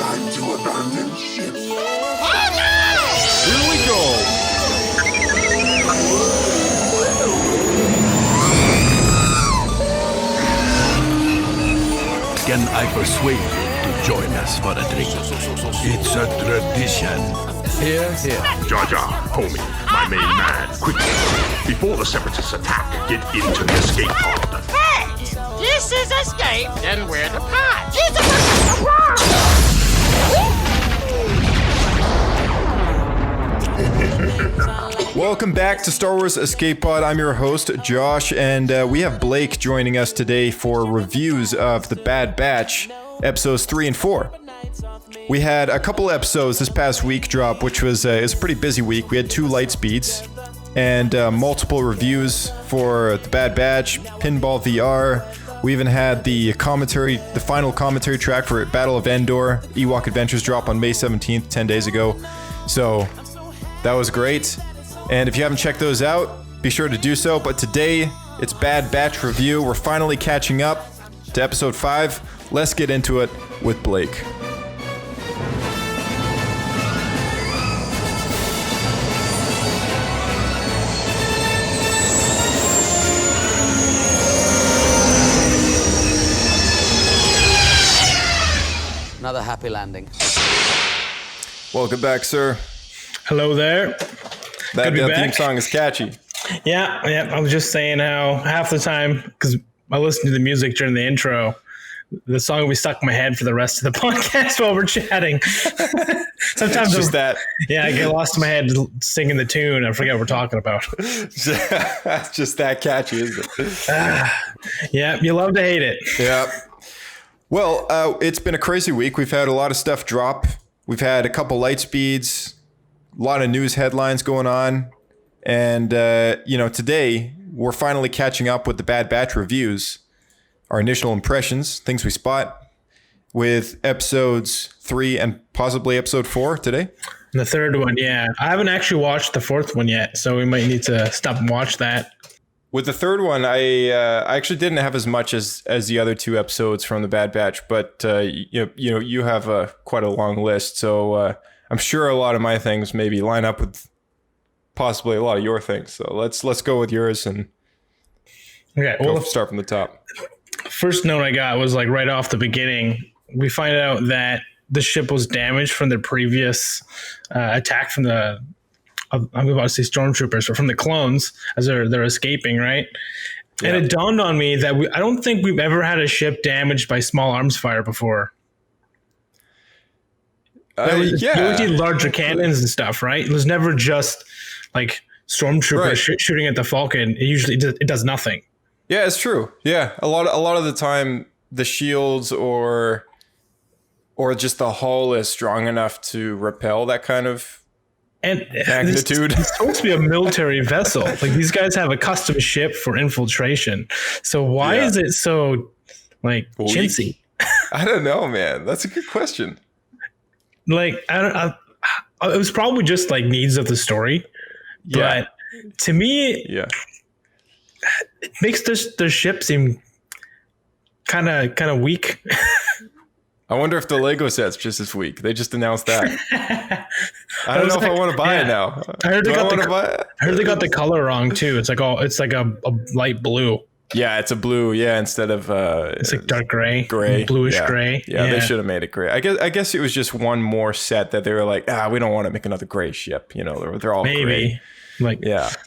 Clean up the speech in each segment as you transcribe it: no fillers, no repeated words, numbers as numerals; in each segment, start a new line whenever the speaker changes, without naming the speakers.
Guide to abandoned ship.
Oh no!
Here we go.
Can I persuade you to join us for a drink? It's a tradition.
Here, here.
Jar Jar, homie, my main man, quickly. Before the Separatists attack, get into the escape pod.
Hey! This is escape, then we're the pod.
Welcome back to Star Wars Escape Pod. I'm your host, Josh, and we have Blake joining us today for reviews of The Bad Batch, episodes 3 and 4. We had a couple episodes this past week drop, which was it was a pretty busy week. We had 2 light speeds and multiple reviews for The Bad Batch, Pinball VR. We even had the final commentary track for Battle of Endor, Ewok Adventures drop on May 17th, 10 days ago. So that was great. And if you haven't checked those out, be sure to do so. But today, it's Bad Batch review. We're finally catching up to episode 5. Let's get into it with Blake.
Another happy landing.
Welcome back, sir.
Hello there.
That theme song is catchy.
Yeah. I was just saying how half the time, because I listened to the music during the intro, the song will be stuck in my head for the rest of the podcast while we're chatting. Sometimes
It's just that.
Yeah, I get lost in my head singing the tune. I forget what we're talking about.
It's just that catchy, isn't it?
Yeah, you love to hate it.
Yeah. Well, it's been a crazy week. We've had a lot of stuff drop. We've had a couple light speeds, a lot of news headlines going on. And, today we're finally catching up with the Bad Batch reviews, our initial impressions, things we spot, with episodes 3 and possibly episode 4 today.
And the third one, yeah. I haven't actually watched the fourth one yet, so we might need to stop and watch that.
With the third one, I actually didn't have as much as the other 2 episodes from the Bad Batch, but you have quite a long list, so I'm sure a lot of my things maybe line up with possibly a lot of your things. So let's go with yours and start from the top.
First note I got was like right off the beginning. We find out that the ship was damaged from the previous attack from I'm about to say stormtroopers, or from the clones as they're escaping, right? Yeah. And it dawned on me that I don't think we've ever had a ship damaged by small arms fire before. You did larger cannons and stuff, right? It was never just like stormtroopers shooting at the Falcon. It usually does nothing.
Yeah, it's true. Yeah, a lot of the time, the shields or just the hull is strong enough to repel that kind of magnitude.
It's supposed to be a military vessel. Like, these guys have a custom ship for infiltration. So why is it so chintzy?
I don't know, man. That's a good question.
Like, it was probably just like needs of the story.
Yeah.
But to me, it makes their ship seem kind of weak.
I wonder if the Lego set's just this week. They just announced that. I don't know if I want to buy it now.
I heard they got the color wrong too. It's like a light blue.
Yeah, it's a blue. Yeah, instead of
it's like dark gray, bluish gray.
Yeah, they should have made it gray. I guess it was just one more set that they were like, we don't want to make another gray ship. They're all gray.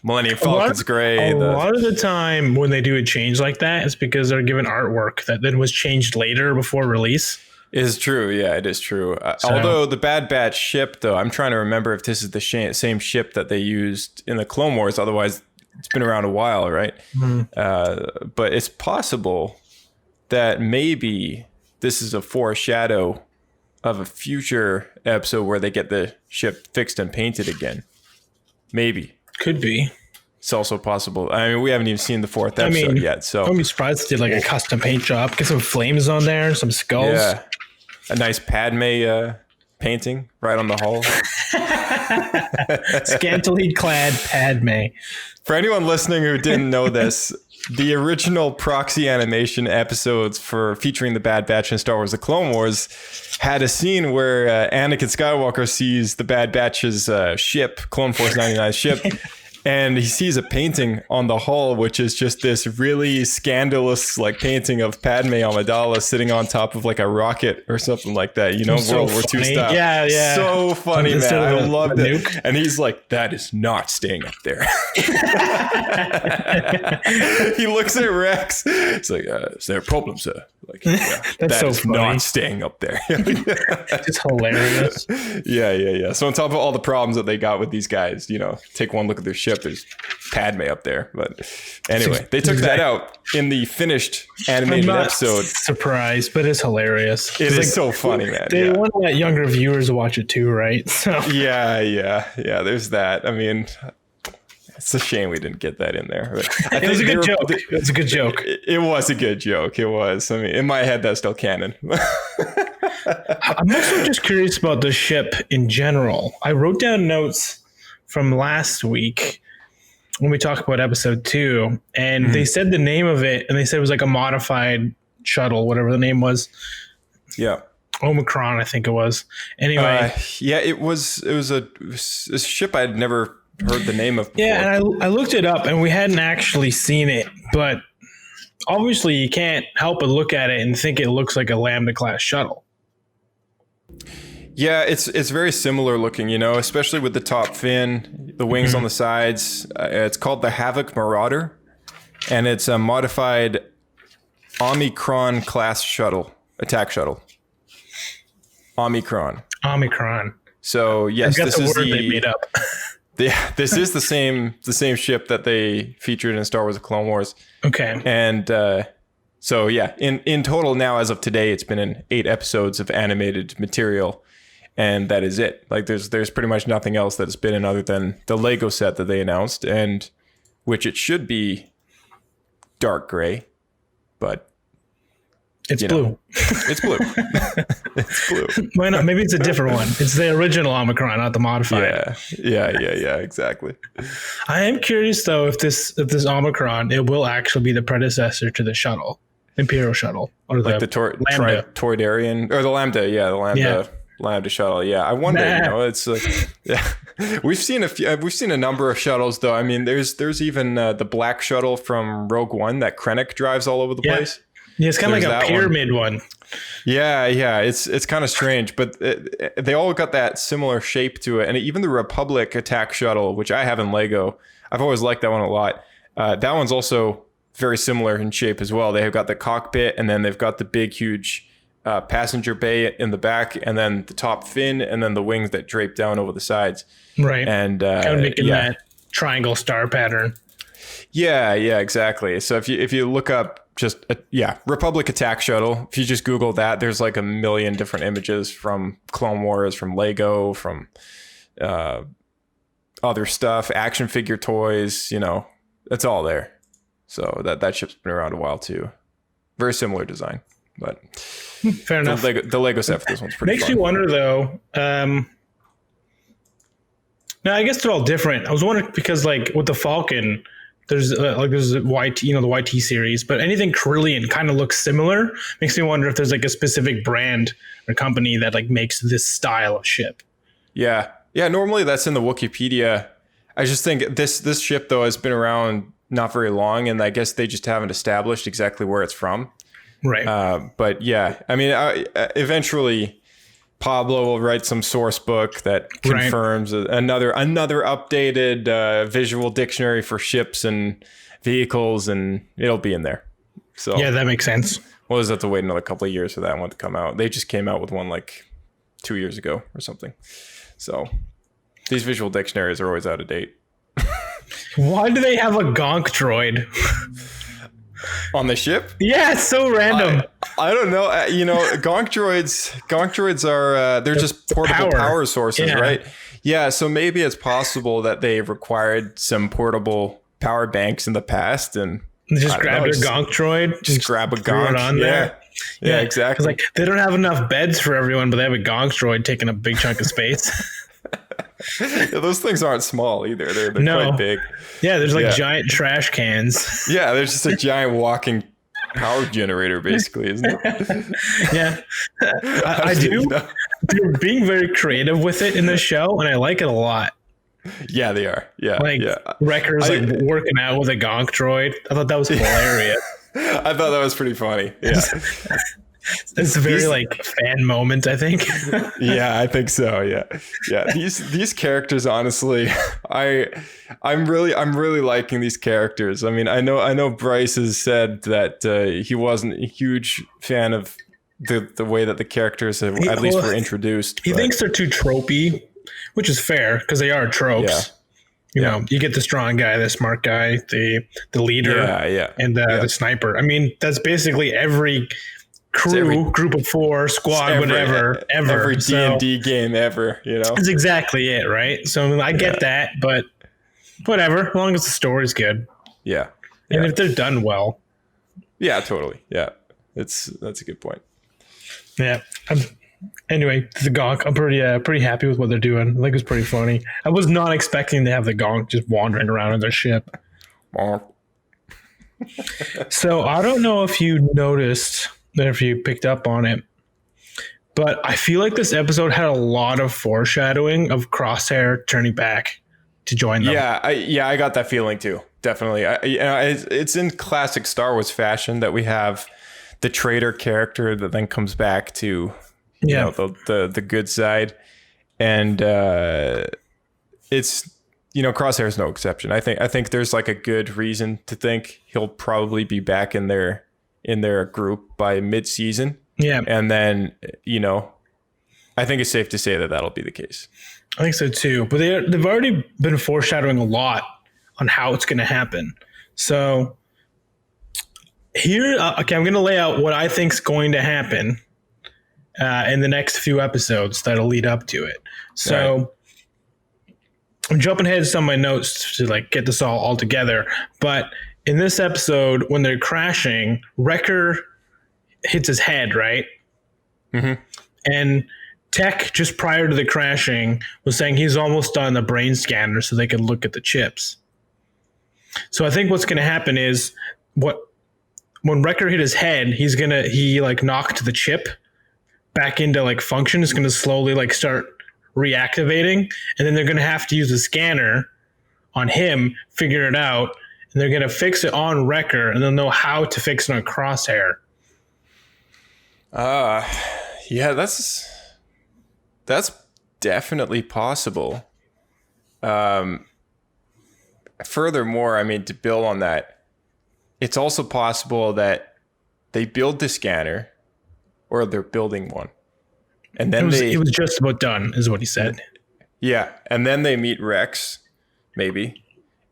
Millennium Falcon's gray.
A lot of the time when they do a change like that, it's because they're given artwork that then was changed later before release.
It is true. Yeah, it is true. Although the Bad Batch ship, though, I'm trying to remember if this is the same ship that they used in the Clone Wars. Otherwise, it's been around a while, right? Mm-hmm. But it's possible that maybe this is a foreshadow of a future episode where they get the ship fixed and painted again. Maybe.
Could be.
It's also possible. I mean, we haven't even seen the 4th episode yet. So
I wouldn't be surprised if they did like a custom paint job. Get some flames on there, some skulls.
Yeah. A nice Padme painting right on the hull.
Scantily clad Padme.
For anyone listening who didn't know this, the original proxy animation episodes for featuring the Bad Batch in Star Wars: The Clone Wars had a scene where Anakin Skywalker sees the Bad Batch's ship, Clone Force 99's ship, and he sees a painting on the hull, which is just this really scandalous like painting of Padme Amidala sitting on top of like a rocket or something like that, you know,
So
World War II
funny.
style.
Yeah.
So funny, man.
Instead of
I
a
loved it.
nuke.
And he's like, that is not staying up there. He looks at Rex. It's like, is there a problem, sir? Like, yeah,
That's so
is
funny.
not staying up there.
It's hilarious.
Yeah. So on top of all the problems that they got with these guys, you know, take one look at their ship. There's Padme up there. But anyway, they took that out in the finished animated
I'm not
episode.
surprised, but it's hilarious.
It
It's
is so funny, man.
They
Yeah.
want to let younger viewers watch it too, right? So
Yeah. There's that. I mean, it's a shame we didn't get that in there. But I
it was a
think
good
they were-
joke. It was a good joke.
It was a good joke. It was. I mean, in my head, that's still canon.
I'm also just curious about the ship in general. I wrote down notes from last week when we talked about episode 2, and they said the name of it, and they said it was like a modified shuttle, whatever the name was.
Yeah.
Omicron, I think it was. Anyway.
Yeah, it was a ship I'd never heard the name of before.
Yeah, and I looked it up, and we hadn't actually seen it, but obviously you can't help but look at it and think it looks like a Lambda class shuttle.
Yeah, it's very similar looking, you know, especially with the top fin, the wings on the sides. It's called the Havoc Marauder, and it's a modified Omicron class shuttle, attack shuttle. Omicron. So yes,
That's
this
the
is
word they made up.
this is the same ship that they featured in Star Wars: The Clone Wars.
Okay.
And so yeah, in total now, as of today, it's been in 8 episodes of animated material, and that is it. Like there's pretty much nothing else that's been in other than the Lego set that they announced, and which it should be dark gray, but
It's
you
blue.
know, it's blue. It's blue.
Why not? Maybe it's a different one. It's the original Omicron, not the modified.
Yeah, exactly.
I am curious though if this Omicron, it will actually be the predecessor to the shuttle, Imperial shuttle, or
Like the
Lambda.
Toydarian or the Lambda, Lambda shuttle. Yeah, I wonder.
Nah.
You know, it's yeah. We've seen a number of shuttles though. I mean, there's even the black shuttle from Rogue One that Krennic drives all over the place.
Yeah, it's kind of
There's
like a
that one.
pyramid one.
Yeah, it's kind of strange, but they all got that similar shape to it. And even the Republic attack shuttle, which I have in Lego, I've always liked that one a lot. That one's also very similar in shape as well. They have got the cockpit, and then they've got the big, huge passenger bay in the back, and then the top fin, and then the wings that drape down over the sides.
Right.
And
kind of making that triangle star pattern.
Yeah, exactly. So if you look up just Republic attack shuttle, if you just Google that, there's like a million different images from Clone Wars, from Lego, from other stuff, action figure toys, you know, it's all there. So that ship's been around a while too. Very similar design, but
Fair enough.
the Lego set for this one's pretty
Makes
fun.
me wonder though. No, I guess they're all different. I was wondering because like with the Falcon, there's YT, you know, the YT series, but anything Carillion kind of looks similar. Makes me wonder if there's like a specific brand or company that like makes this style of ship.
Yeah. Normally that's in the Wikipedia. I just think this ship though has been around not very long, and I guess they just haven't established exactly where it's from.
Right.
But yeah, I mean, eventually Pablo will write some source book that confirms another updated visual dictionary for ships and vehicles, and it'll be in there. So
Yeah, that makes sense.
we'll just have to wait another couple of years for that one to come out. They just came out with one like 2 years ago or something. So these visual dictionaries are always out of date.
Why do they have a gonk droid?
On the ship?
Yeah, it's so random.
I don't know. You know, gonk droids are they're just portable power sources,
Yeah.
right? Yeah, so maybe it's possible that they've required some portable power banks in the past, and
Just grab their gonk droid.
just grab a
throw it
gonk
on there.
Yeah,
It's
exactly.
like they don't have enough beds for everyone, but they have a gonk droid taking a big chunk of space.
Yeah, those things aren't small either. They're quite big.
Yeah, there's like
Yeah.
giant trash cans.
Yeah, there's just a giant walking power generator, basically, isn't it?
Yeah. I do. They're being very creative with it in this show, and I like it a lot.
Yeah, they are. Yeah,
Like
yeah.
Wrecker's like working out with a gonk droid. I thought that was hilarious.
I thought that was pretty funny. Yeah,
It's a very like fan moment, I think.
yeah, I think so. Yeah, yeah. These characters, honestly, I'm really liking these characters. I mean, I know Bryce has said that he wasn't a huge fan of the way that the characters have, at least were introduced.
He thinks they're too tropey, which is fair because they are tropes.
Yeah.
You know, you get the strong guy, the smart guy, the leader, and the sniper. I mean, that's basically every crew, group of four, squad, whatever, ever.
Every D&D game ever, you know?
That's exactly it, right? So I get that, but whatever, as long as the story's good.
Yeah.
And if they're done well.
Yeah, totally. Yeah. That's a good point.
Yeah. Anyway, the gonk, I'm pretty happy with what they're doing. I think it's pretty funny. I was not expecting to have the gonk just wandering around in their ship. So I don't know if you noticed, if you picked up on it, but I feel like this episode had a lot of foreshadowing of Crosshair turning back to join them.
Yeah, I got that feeling too. Definitely. It's in classic Star Wars fashion that we have the traitor character that then comes back to you know, the good side, and it's, you know, Crosshair's no exception. I think there's like a good reason to think he'll probably be back in their group by mid-season.
Yeah,
and then, you know, I think it's safe to say that that'll be the case.
I think so too. But they've already been foreshadowing a lot on how it's going to happen. So here, okay, I'm going to lay out what I think's going to happen in the next few episodes that'll lead up to it. So right. I'm jumping ahead to some of my notes to like get this all together. But in this episode, when they're crashing, Wrecker hits his head, right?
Mm-hmm.
And Tech, just prior to the crashing, was saying he's almost done the brain scanner so they could look at the chips. So I think what's going to happen is when Wrecker hit his head, he knocked the chip back into like function. It's going to slowly like start reactivating, and then they're going to have to use a scanner on him, figure it out, and they're going to fix it on Wrecker, and they'll know how to fix it on Crosshair.
Yeah, that's definitely possible. Furthermore, I mean, to build on that, it's also possible that they build the scanner, or they're building one, and then it was
just about done, is what he said.
Yeah, and then they meet Rex, maybe,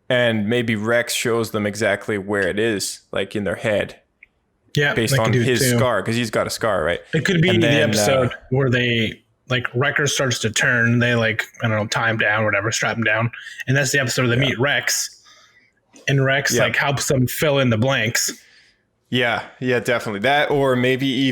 and maybe Rex shows them exactly where it is, like in their head.
Yeah,
based on his scar, because he's got a scar, right?
It could be the episode where they like Wrecker starts to turn. They like, I don't know, tie him down, or whatever, strap him down, and that's the episode where they meet Rex, and Rex like helps them fill in the blanks.
Yeah, definitely that, or maybe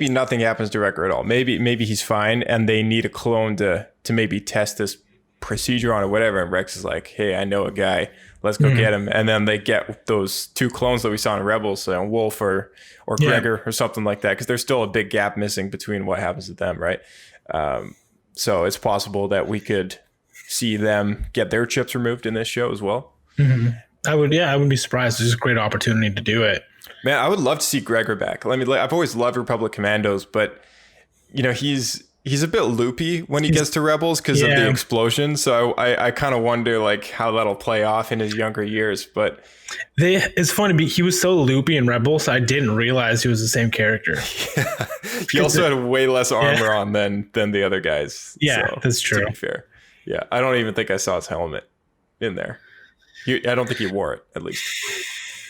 nothing happens to Wrecker at all. Maybe he's fine, and they need a clone to maybe test this procedure on or whatever. And Rex is like, "Hey, I know a guy. Let's go get him." And then they get those two clones that we saw in Rebels, Wolf or Gregor or something like that, because there's still a big gap missing between what happens to them, right? So it's possible that we could see them get their chips removed in this show as well.
Mm-hmm. I wouldn't be surprised. It's a great opportunity to do it.
Man, I would love to see Gregor back. I mean, I've always loved Republic Commandos, but you know, he's a bit loopy when he gets to Rebels because of the explosion. So I kind of wonder like how that'll play off in his younger years. But
it's funny, he was so loopy in Rebels, I didn't realize he was the same character.
Yeah. He also had way less armor on than the other guys.
Yeah,
so,
that's true.
To be fair. Yeah, I don't even think I saw his helmet in there. I don't think he wore it, at least.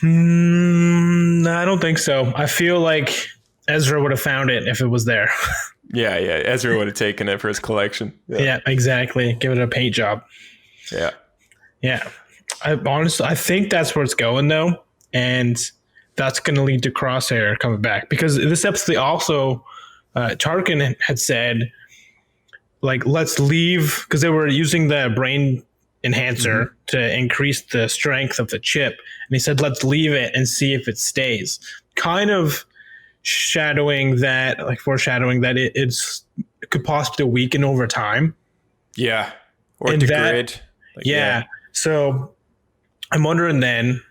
No, I don't think so. I feel like Ezra would have found it if it was there.
Yeah. Ezra would have taken it for his collection.
Yeah, exactly. Give it a paint job. Yeah. I think that's where it's going, though. And that's going to lead to Crosshair coming back. Because this episode also, Tarkin had said, like, let's leave, because they were using the brain enhancer to increase the strength of the chip. And he said, let's leave it and see if it stays. Kind of foreshadowing that it could possibly weaken over time.
Yeah. Or
And
degrade.
Yeah. So I'm wondering then,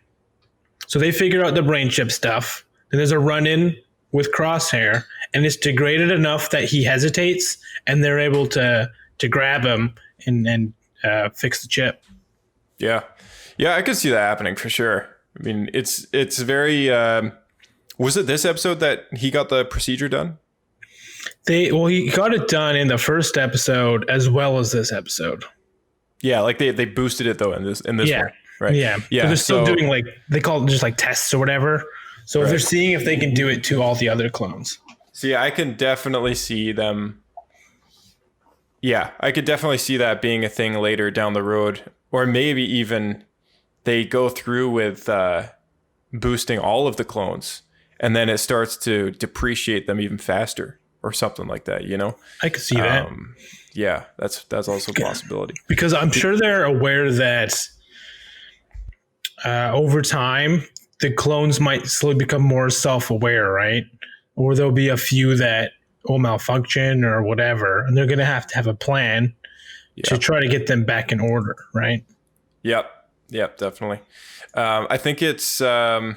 so they figure out the brain chip stuff. Then there's a run-in with Crosshair, and it's degraded enough that he hesitates, and they're able to grab him and fix the chip.
Yeah. Yeah, I could see that happening for sure. I mean, it's very... was it this episode that he got the procedure done?
He got it done in the first episode as well as this episode.
Yeah, like they boosted it though in this one, right?
Yeah. But they're still doing, like, they call it just like tests or whatever. So they're seeing if they can do it to all the other clones.
See, I can definitely see them. Yeah, I could definitely see that being a thing later down the road, or maybe even they go through with boosting all of the clones, and then it starts to depreciate them even faster, or something like that. You know,
I could see that.
Yeah, that's also a possibility.
Because I'm sure they're aware that over time, the clones might slowly become more self-aware, right? Or there'll be a few that will malfunction or whatever, and they're going to have a plan to try to get them back in order, right?
Yep, definitely. I think it's who's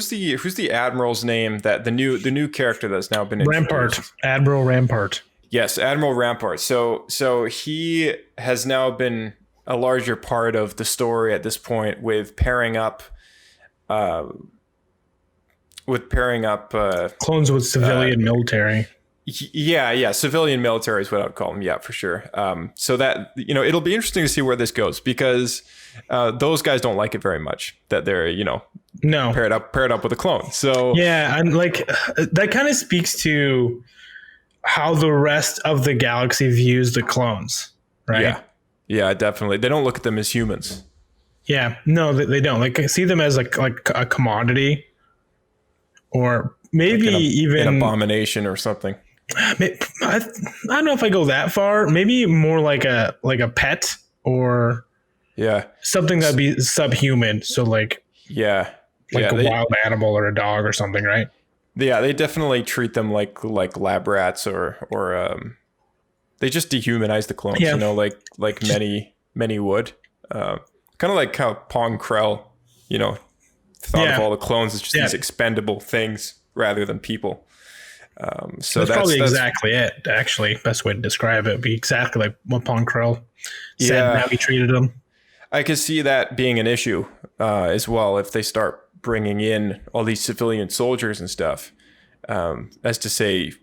the admiral's name, that the new character that's now been introduced?
Rampart, Admiral Rampart.
Yes, Admiral Rampart. So he has now been a larger part of the story at this point with pairing up clones
with civilian military.
Yeah, civilian military is what I would call them. Yeah, for sure. So that, it'll be interesting to see where this goes, because those guys don't like it very much that they're, paired up with a clone. So
yeah, and like that kind of speaks to how the rest of the galaxy views the clones, right?
Yeah, definitely. They don't look at them as humans.
Yeah, no, they don't. Like, see them as like a commodity, or maybe even
an abomination or something.
I don't know if I go that far. Maybe more like a pet, or something that'd be subhuman. So like a wild animal or a dog or something, right?
Yeah, they definitely treat them like lab rats, or they just dehumanize the clones.
Yeah.
Like many would. Kind of like how Pong Krell, thought of all the clones as just these expendable things rather than people. So that's probably
exactly it. Actually, best way to describe it would be exactly like what Pong Krell said and how he treated them.
I could see that being an issue as well if they start bringing in all these civilian soldiers and stuff. As to say,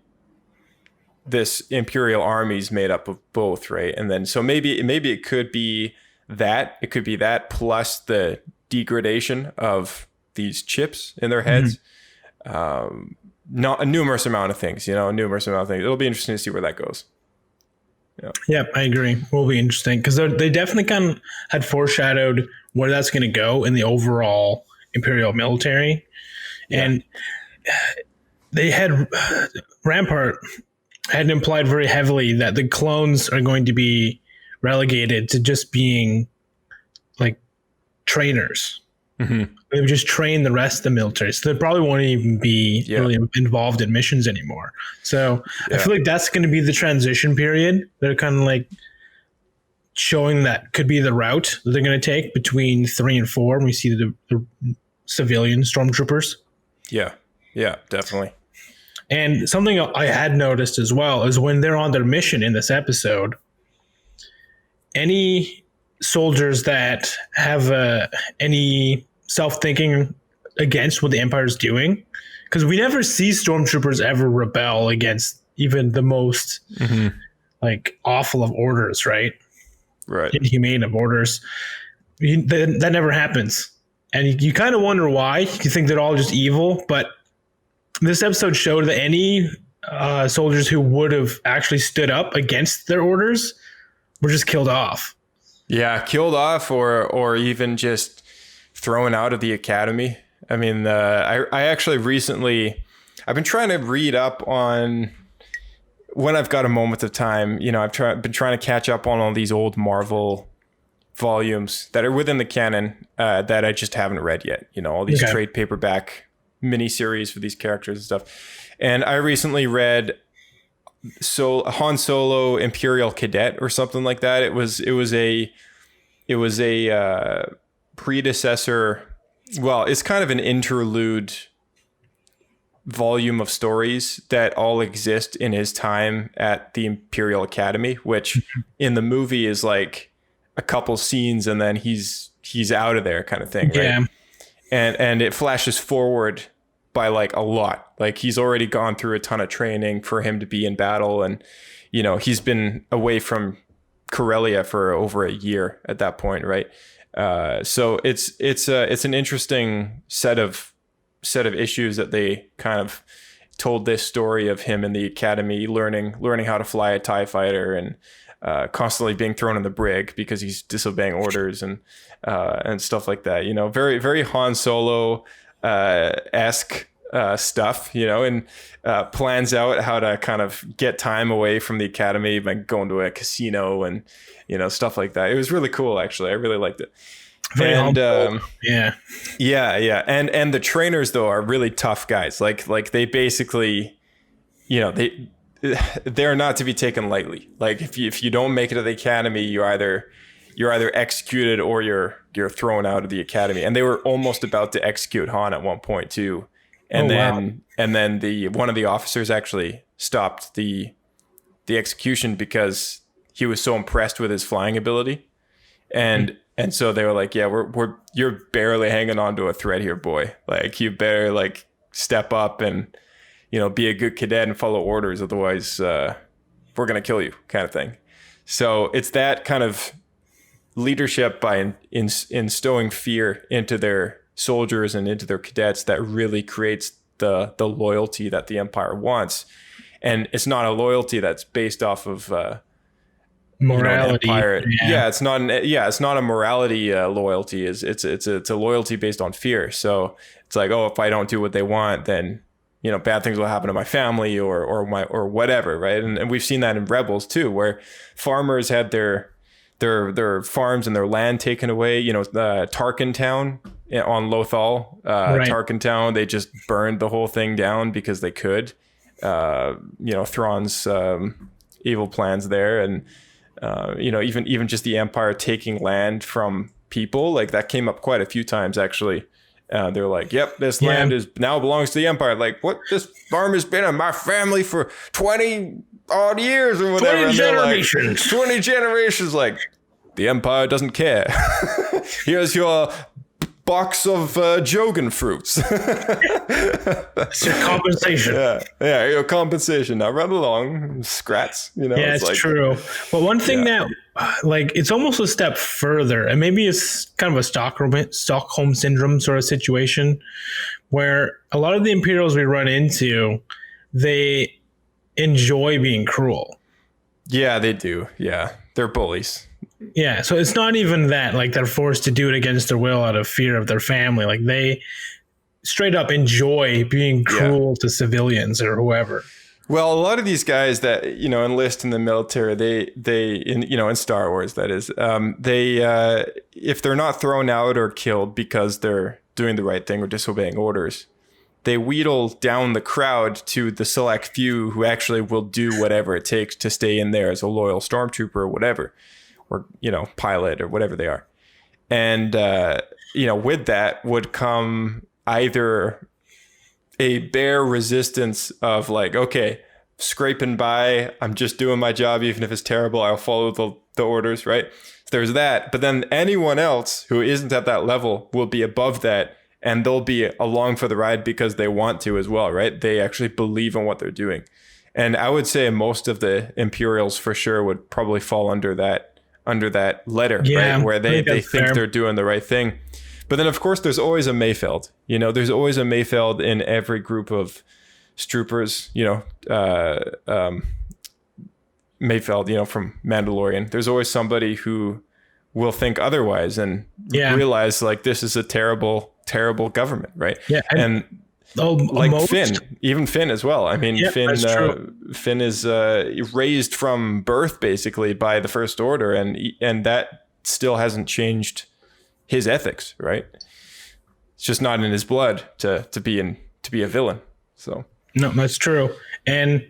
this Imperial army's made up of both, right? And then so maybe it could be that. It could be that plus the degradation of these chips in their heads. Not a numerous amount of things, It'll be interesting to see where that goes.
Yeah, I agree. Will be interesting, because they definitely kind of had foreshadowed where that's going to go in the overall Imperial military. And they had Rampart had implied very heavily that the clones are going to be relegated to just being like trainers. They would just train the rest of the military, so they probably won't even be really involved in missions anymore. So I feel like that's going to be the transition period. They're kind of like showing that could be the route that they're going to take between 3 and 4 when we see the civilian stormtroopers.
Yeah, definitely.
And something I had noticed as well is when they're on their mission in this episode, any soldiers that have any self-thinking against what the Empire's doing, because we never see stormtroopers ever rebel against even the most like awful of orders, right? Inhumane of orders. That never happens, and you kind of wonder why. You think they're all just evil, but this episode showed that any soldiers who would have actually stood up against their orders were just killed off.
Yeah, killed off, or even just thrown out of the academy. I mean, I actually recently, I've been trying to read up on when I've got a moment of time, you know, been trying to catch up on all these old Marvel volumes that are within the canon that I just haven't read yet. You know, all these trade paperback miniseries for these characters and stuff. And I recently read Han Solo Imperial Cadet or something like that. It was a predecessor. Well, it's kind of an interlude volume of stories that all exist in his time at the Imperial Academy, which in the movie is like a couple scenes and then he's out of there kind of thing, right?
Yeah.
And it flashes forward by like a lot. Like he's already gone through a ton of training for him to be in battle, and you know, he's been away from Corellia for over a year at that point, right? So it's an interesting set of issues that they kind of told this story of him in the academy learning how to fly a TIE fighter and constantly being thrown in the brig because he's disobeying orders and stuff like that. You know, very, very Han Solo esque stuff, you know, and plans out how to kind of get time away from the academy by going to a casino and, you know, stuff like that. It was really cool, actually. I really liked it. And
yeah.
And the trainers though are really tough guys. Like they basically, you know, they're not to be taken lightly. Like if you don't make it to the academy, you're either executed or you're thrown out of the academy. And they were almost about to execute Han at one point too. And then one of the officers actually stopped the execution because he was so impressed with his flying ability. And so they were like, yeah, you're barely hanging on to a thread here, boy. Like you better like step up and, you know, be a good cadet and follow orders. Otherwise, we're going to kill you kind of thing. So it's that kind of leadership by instilling fear into their soldiers and into their cadets that really creates the loyalty that the Empire wants. And it's not a loyalty that's based off of,
morality.
It's not a morality loyalty. It's a loyalty based on fear. So it's like, oh, if I don't do what they want, then, you know, bad things will happen to my family or whatever, right? And we've seen that in Rebels too, where farmers had their farms and their land taken away. You know, Tarkin Town on Lothal, right. Tarkin Town, they just burned the whole thing down because they could. You know, Thrawn's evil plans there, and you know, even just the Empire taking land from people, like that came up quite a few times actually. They're like, yep, this land now belongs to the Empire. Like, what? This farm has been in my family for 20 odd years or whatever.
20 generations.
Like, 20 generations. Like, the Empire doesn't care. Here's your box of Jogan fruits.
It's your compensation.
Yeah, your compensation. Now run along, scrats. You know,
yeah, it's like, true. But one thing that, like, it's almost a step further, and maybe it's kind of a Stockholm syndrome sort of situation, where a lot of the Imperials we run into, they enjoy being cruel.
Yeah, they do. Yeah, they're bullies.
Yeah, so it's not even that, like, they're forced to do it against their will out of fear of their family. Like, they straight up enjoy being cruel to civilians or whoever.
Well, a lot of these guys that, you know, enlist in the military, they in Star Wars, that is, if they're not thrown out or killed because they're doing the right thing or disobeying orders, they wheedle down the crowd to the select few who actually will do whatever it takes to stay in there as a loyal stormtrooper or whatever. Or, you know, pilot or whatever they are. And, you know, with that would come either a bare resistance of like, okay, scraping by, I'm just doing my job, even if it's terrible, I'll follow the orders, right? So there's that. But then anyone else who isn't at that level will be above that, and they'll be along for the ride because they want to as well, right? They actually believe in what they're doing. And I would say most of the Imperials for sure would probably fall under that letter, right? Where they think they're doing the right thing. But then, of course, there's always a Mayfeld. You know, there's always a Mayfeld in every group of Stroopers, you know, Mayfeld, you know, from Mandalorian. There's always somebody who will think otherwise and realize, like, this is a terrible, terrible government, right?
Yeah.
And like
most?
Finn, even Finn as well. I mean,
Yeah, that's true.
Finn is raised from birth basically by the First Order, and that still hasn't changed his ethics, right? It's just not in his blood to be a villain. So
No, that's true. And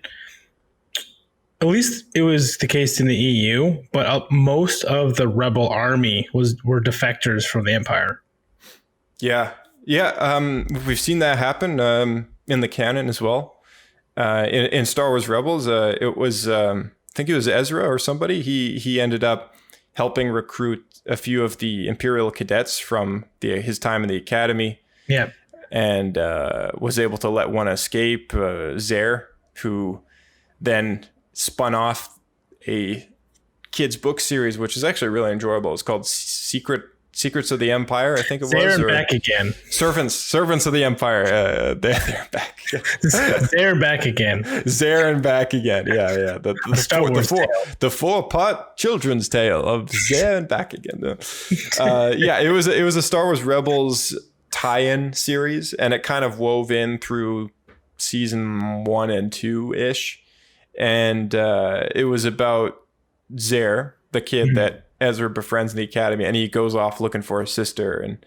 at least it was the case in the EU, but most of the rebel army were defectors from the Empire.
yeah. We've seen that happen in the canon as well. In Star Wars Rebels, it was I think it was Ezra or somebody. He ended up helping recruit a few of the Imperial cadets from his time in the Academy.
Yeah.
And was able to let one escape, Zare, who then spun off a kids' book series, which is actually really enjoyable. It's called Secrets of the Empire, I think it was.
Zare and back again.
Servants of the Empire. They're back.
Zare and back again.
Zare and back again. Yeah. The 4-part children's tale of Zare and back again. It was a Star Wars Rebels tie-in series, and it kind of wove in through season 1 and 2-ish. And it was about Zare, the kid that Ezra befriends in the Academy, and he goes off looking for his sister,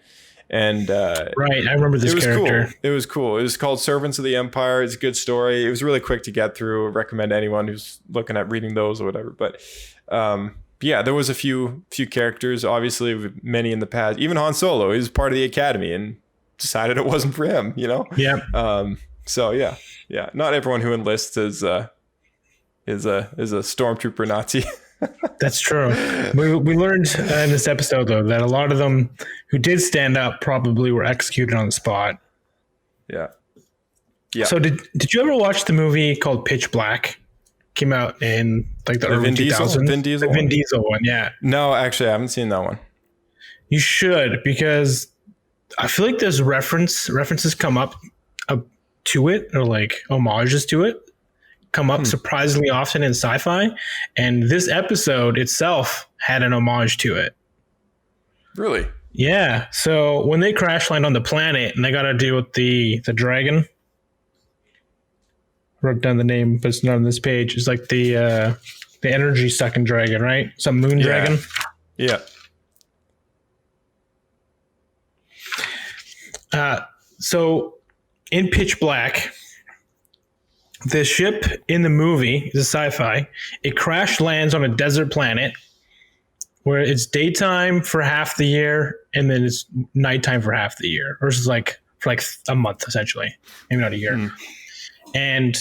and
right, I remember this character.
Cool. It was cool. It was called Servants of the Empire. It's a good story. It was really quick to get through. I recommend anyone who's looking at reading those or whatever. But there was a few characters, obviously many in the past. Even Han Solo, he was part of the Academy and decided it wasn't for him, you know?
Yeah.
Not everyone who enlists is a stormtrooper Nazi.
That's true. We learned in this episode, though, that a lot of them who did stand up probably were executed on the spot.
Yeah.
So did you ever watch the movie called Pitch Black? Came out in like the early 2000s. Vin Diesel one, yeah.
No, actually, I haven't seen that one.
You should, because I feel like there's references come up to it, or like homages to it. Come up surprisingly often in sci-fi, and this episode itself had an homage to it.
Really?
Yeah. So when they crash land on the planet and they got to deal with the dragon, wrote down the name, but it's not on this page. It's like the energy sucking dragon, right? Some moon dragon.
Yeah.
So in Pitch Black, the ship in the movie is a sci-fi. It crash lands on a desert planet where it's daytime for half the year and then it's nighttime for half the year, versus like for like a month, essentially, maybe not a year. And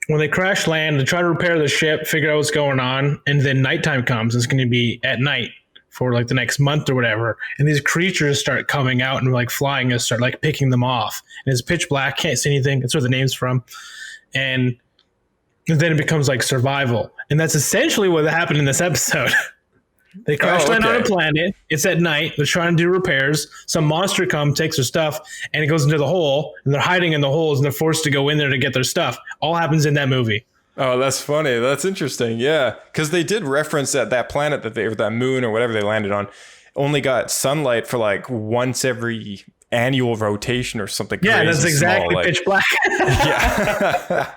when they crash land, they try to repair the ship, figure out what's going on, and then nighttime comes. It's going to be at night for like the next month or whatever, and these creatures start coming out and like flying and start like picking them off, and it's pitch black, can't see anything. That's where the name's from. And then it becomes like survival, and that's essentially what happened in this episode. They crash land on a planet, it's at night, they're trying to do repairs, some monster comes, takes their stuff, and it goes into the hole, and they're hiding in the holes, and they're forced to go in there to get their stuff. All happens in that movie.
Oh, that's funny. That's interesting. Yeah, because they did reference that planet that moon or whatever they landed on only got sunlight for like once every annual rotation or something.
Yeah, that's exactly
small,
Pitch Black.
Yeah,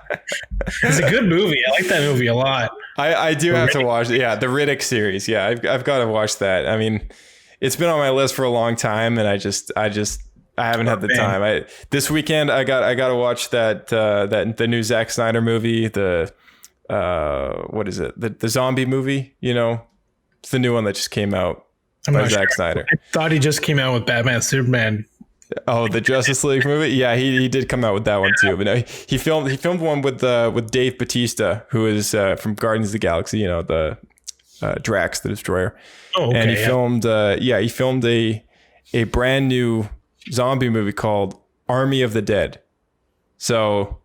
it's a good movie. I like that movie a lot.
I do have to watch it. Yeah, the Riddick series. Yeah, I've got to watch that. I mean, it's been on my list for a long time, and I haven't had the time. This weekend I got to watch that the new Zack Snyder movie, the what is it? The zombie movie, you know? It's the new one that just came out by Zack Snyder.
I thought he just came out with Batman Superman.
Oh, the Justice League movie? Yeah, he did come out with that one too. But no, he filmed one with Dave Bautista, who is from Guardians of the Galaxy, you know, the Drax the Destroyer. Oh, okay. And he filmed a brand new zombie movie called Army of the Dead. So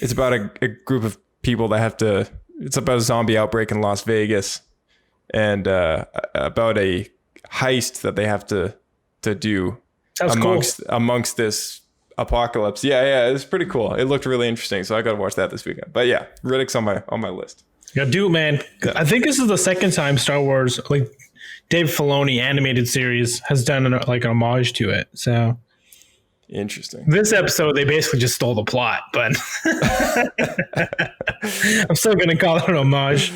it's about a group of people that it's about a zombie outbreak in Las Vegas, and about a heist that they have to do amongst this apocalypse. Yeah, it's pretty cool. It looked really interesting, so I got to watch that this weekend. But yeah, Riddick's on my list.
Yeah, do it, man. I think this is the second time Star Wars, like Dave Filoni animated series, has done an homage to it. So
Interesting.
This episode, they basically just stole the plot, but I'm still going to call it an homage.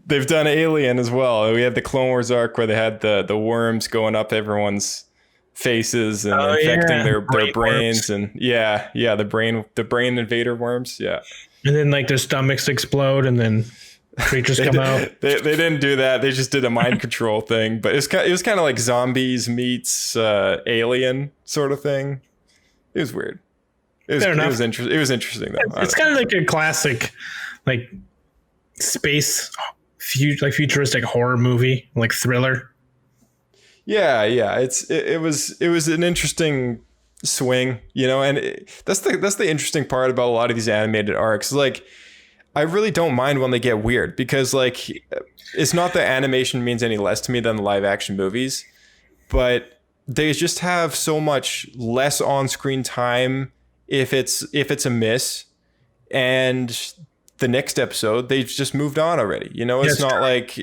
They've done Alien as well. We had the Clone Wars arc where they had the worms going up everyone's faces and infecting their brains, and the brain invader worms. Yeah, and
then like their stomachs explode, and then creatures come out.
They didn't do that. They just did a mind control thing. But it was kind of like zombies meets Alien sort of thing. It was weird. It was interesting. It was interesting though.
It's kind of like a classic, like space, futuristic horror movie, like thriller.
Yeah. It was an interesting swing, and that's the interesting part about a lot of these animated arcs. Like, I really don't mind when they get weird, because like it's not that animation means any less to me than the live action movies, but they just have so much less on-screen time if it's a miss, and the next episode they've just moved on already. It's not like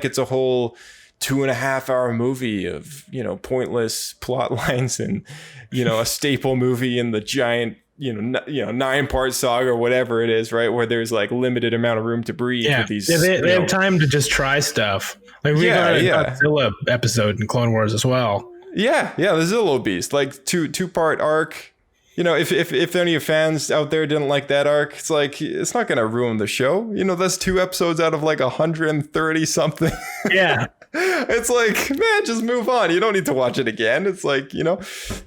it's a whole 2.5 hour movie of pointless plot lines and a staple movie in the giant 9-part saga or whatever it is, right? Where there's like limited amount of room to breathe.
Yeah,
with these,
they have time to just try stuff. Like we got a Godzilla episode in Clone Wars as well.
Yeah, the Zillow Beast, like two-part arc. If any fans out there didn't like that arc, it's like it's not gonna ruin the show. That's 2 episodes out of like 130 something.
Yeah.
It's like, man, just move on. You don't need to watch it again. It's like,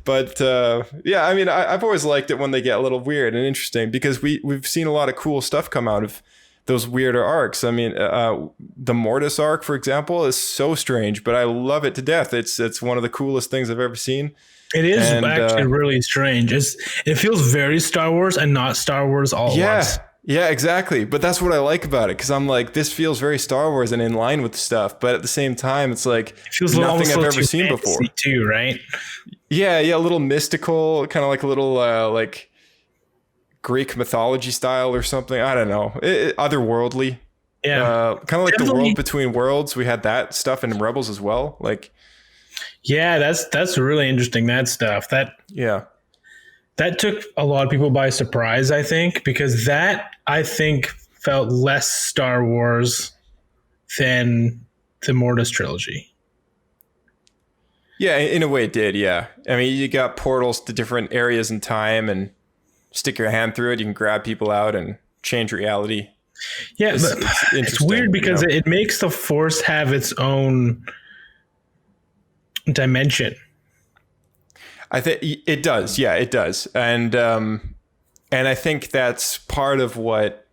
but I mean, I've always liked it when they get a little weird and interesting, because we've seen a lot of cool stuff come out of those weirder arcs. I mean, the Mortis arc, for example, is so strange, but I love it to death. It's one of the coolest things I've ever seen.
It is actually really strange. It feels very Star Wars and not Star Wars all at once.
Yeah, exactly. But that's what I like about it, because I'm like, this feels very Star Wars and in line with the stuff. But at the same time, it's like it feels nothing I've ever seen before.
Too, right?
Yeah, a little mystical, kind of like a little like Greek mythology style or something. I don't know, otherworldly.
Yeah,
kind of like the world between worlds. We had that stuff in Rebels as well. Like,
yeah, that's really interesting. That stuff. That took a lot of people by surprise, I think, because that, I think, felt less Star Wars than the Mortis trilogy.
Yeah, in a way it did, yeah. I mean, you got portals to different areas in time, and stick your hand through it. You can grab people out and change reality.
Yeah, it's weird because it makes the Force have its own dimension.
I think it does. Yeah, it does. And I think that's part of what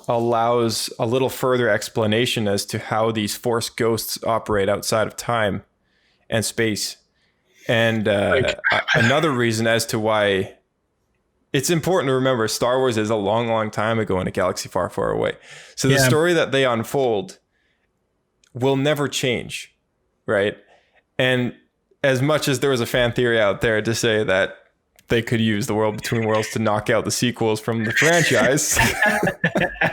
allows a little further explanation as to how these Force ghosts operate outside of time and space. And another reason as to why it's important to remember Star Wars is a long, long time ago in a galaxy far, far away. So the story that they unfold will never change, right? And as much as there was a fan theory out there to say that they could use the World Between Worlds to knock out the sequels from the franchise,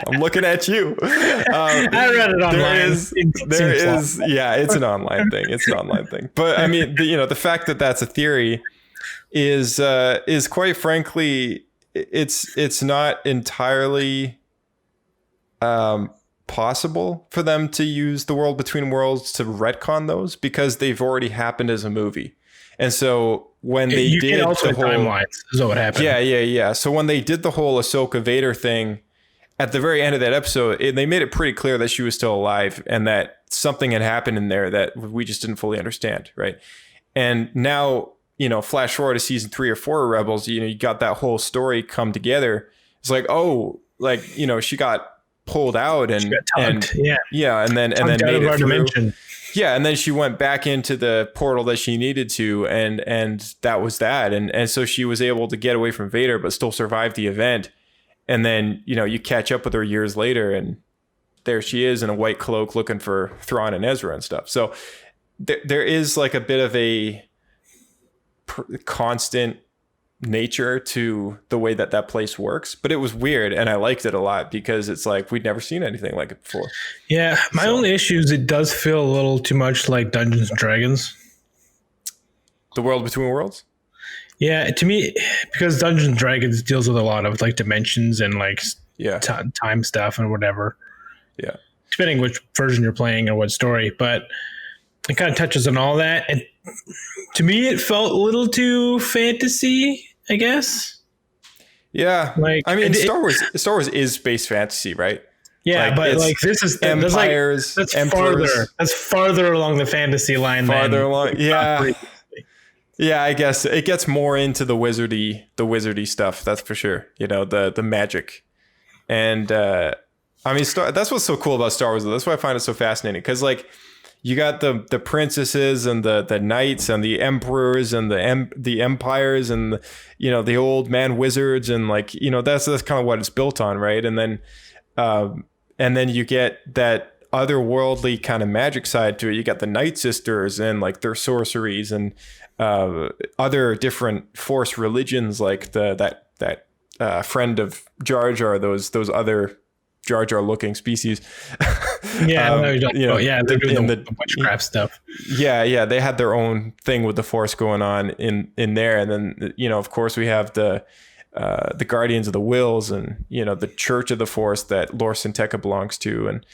I'm looking at you.
I read it online.
There is, it's an online thing. It's an online thing. But I mean, the fact that that's a theory is quite frankly, it's not entirely possible for them to use the World Between Worlds to retcon those, because they've already happened as a movie. And so when they did the whole
timelines is what happened.
Yeah. So when they did the whole Ahsoka Vader thing at the very end of that episode, they made it pretty clear that she was still alive and that something had happened in there that we just didn't fully understand, right? And now, flash forward to season 3 or 4 of Rebels, you got that whole story come together. It's like, she got pulled out and then made it through. Dimension. Yeah, and then she went back into the portal that she needed to, and that was that. And so she was able to get away from Vader, but still survive the event. And then, you catch up with her years later, and there she is in a white cloak looking for Thrawn and Ezra and stuff. So there is like a bit of a constant nature to the way that place works, but it was weird, and I liked it a lot because it's like we'd never seen anything like it before.
Yeah, my only issue is it does feel a little too much like Dungeons and Dragons.
The World Between Worlds?
Yeah, to me, because Dungeons and Dragons deals with a lot of like dimensions and like time stuff and whatever.
Yeah.
Depending which version you're playing or what story, but it kind of touches on all that. And to me, it felt a little too fantasy, I guess.
Yeah.
Like,
I mean, Star Wars is space fantasy, right?
Yeah,
like,
but like this is
empires,
that's
emperors,
farther. That's farther along the fantasy line.
Farther along, yeah. Yeah, I guess it gets more into the wizardy stuff. That's for sure. You know, the magic, and I mean, that's what's so cool about Star Wars. That's why I find it so fascinating, because like you got the princesses and the knights and the emperors and the empires and the old man wizards, and like that's kind of what it's built on, right? And then you get that otherworldly kind of magic side to it. You got the Night Sisters and like their sorceries and other different Force religions, like that friend of Jar Jar, those other Jar Jar looking species.
Yeah, they're doing the witchcraft stuff.
Yeah, they had their own thing with the Force going on in there, and then of course we have the Guardians of the Wills and the Church of the Force that Lor San Tekka belongs to, and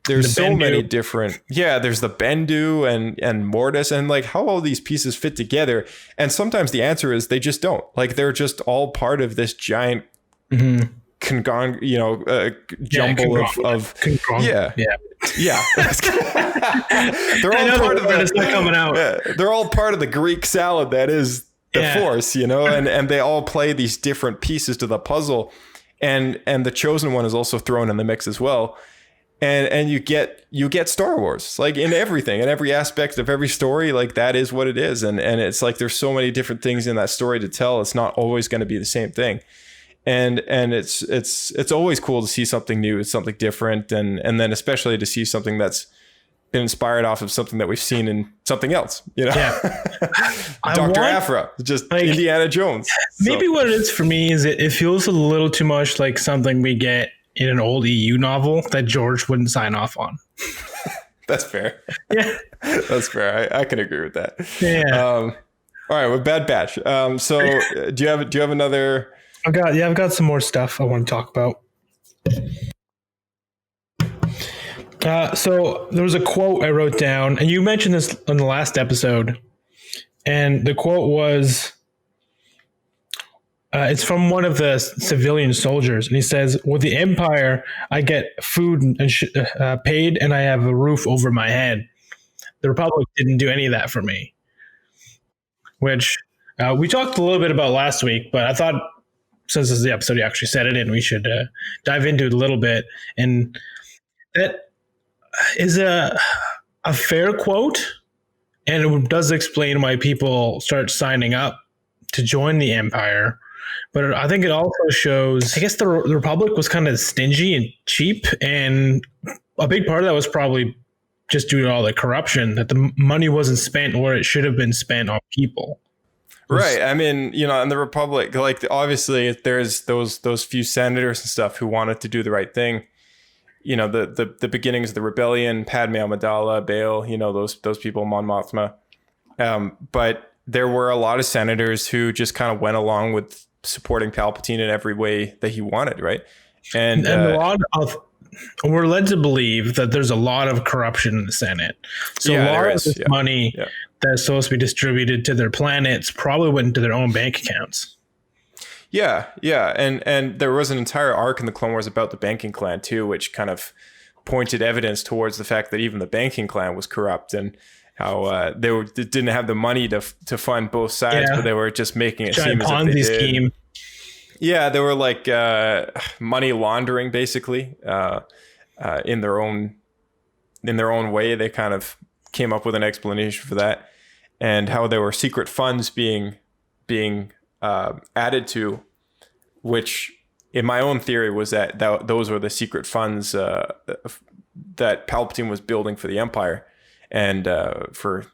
there's so many different there's the Bendu and Mortis, and like how all these pieces fit together, and sometimes the answer is they just don't. Like they're just all part of this giant jumble of they're all part of
it's not coming out.
They're all part of the Greek salad that is the Force, and they all play these different pieces to the puzzle, and the Chosen One is also thrown in the mix as well, and you get Star Wars, like in everything, in every aspect of every story, like that is what it is, and it's like there's so many different things in that story to tell. It's not always going to be the same thing, and it's always cool to see something new, something different, and then especially to see something that's been inspired off of something that we've seen in something else, Dr. Aphra, just like Indiana Jones.
Maybe what it is for me is it feels a little too much like something we get in an old EU novel that George wouldn't sign off on.
That's fair.
Yeah,
that's fair. I can agree with that.
Yeah.
All right, with Bad Batch. So do you have another?
I've got some more stuff I want to talk about. So there was a quote I wrote down, and you mentioned this in the last episode, and the quote was, it's from one of the civilian soldiers, and he says, with the Empire, I get food and paid, and I have a roof over my head. The Republic didn't do any of that for me, which we talked a little bit about last week, but I thought since this is the episode you actually said it in, we should dive into it a little bit. And that is a fair quote, and it does explain why people start signing up to join the Empire. But I think it also shows, I guess the Republic was kind of stingy and cheap, and a big part of that was probably just due to all the corruption, that the money wasn't spent where it should have been spent on people.
Right. I mean, in the Republic, like obviously there's those few senators and stuff who wanted to do the right thing. The beginnings of the rebellion, Padme Amidala, Bail, those people, Mon Mothma. But there were a lot of senators who just kind of went along with supporting Palpatine in every way that he wanted, right? And
a lot of, we're led to believe that there's a lot of corruption in the Senate. So a lot of this money that's supposed to be distributed to their planets probably went into their own bank accounts.
Yeah. And there was an entire arc in the Clone Wars about the banking clan too, which kind of pointed evidence towards the fact that even the banking clan was corrupt, and how they didn't have the money to fund both sides, but they were just making it seem as if they did. Scheme. Yeah, they were like money laundering, basically, in their own way. They kind of came up with an explanation for that, and how there were secret funds being added to, which in my own theory was that those were the secret funds that Palpatine was building for the Empire and for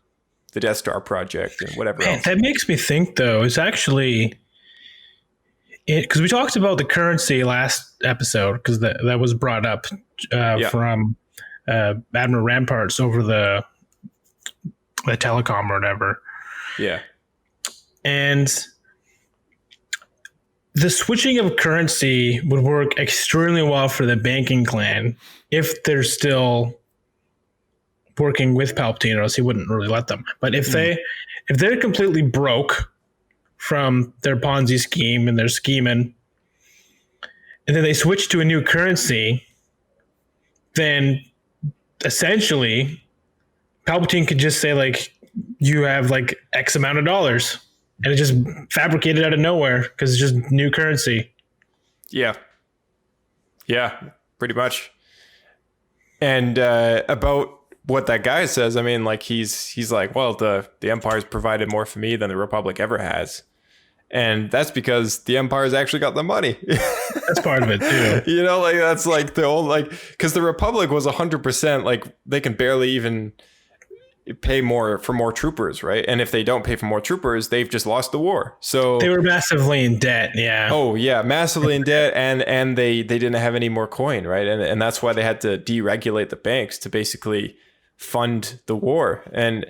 the Death Star project and whatever else.
That makes me think, though, it's actually, because we talked about the currency last episode, because that was brought up from Admiral Ramparts over the telecom or whatever.
Yeah.
And the switching of currency would work extremely well for the banking clan if they're still working with Palpatine, or else he wouldn't really let them. But if they're completely broke from their Ponzi scheme and their scheming, and then they switch to a new currency, then essentially Palpatine could just say, like, you have like X amount of dollars, and it just fabricated out of nowhere because it's just new currency.
Yeah. Yeah, pretty much. And about what that guy says, I mean, like, he's like, well, the Empire's provided more for me than the Republic ever has. And that's because the Empire's actually got the money.
That's part of it too.
You know, like, that's like the old, like, because the Republic was 100%, like, they can barely even pay more for more troopers, right? And if they don't pay for more troopers, they've just lost the war. So
they were massively in debt. Yeah.
Oh yeah, massively in debt, and they didn't have any more coin, right? And that's why they had to deregulate the banks to basically fund the war. And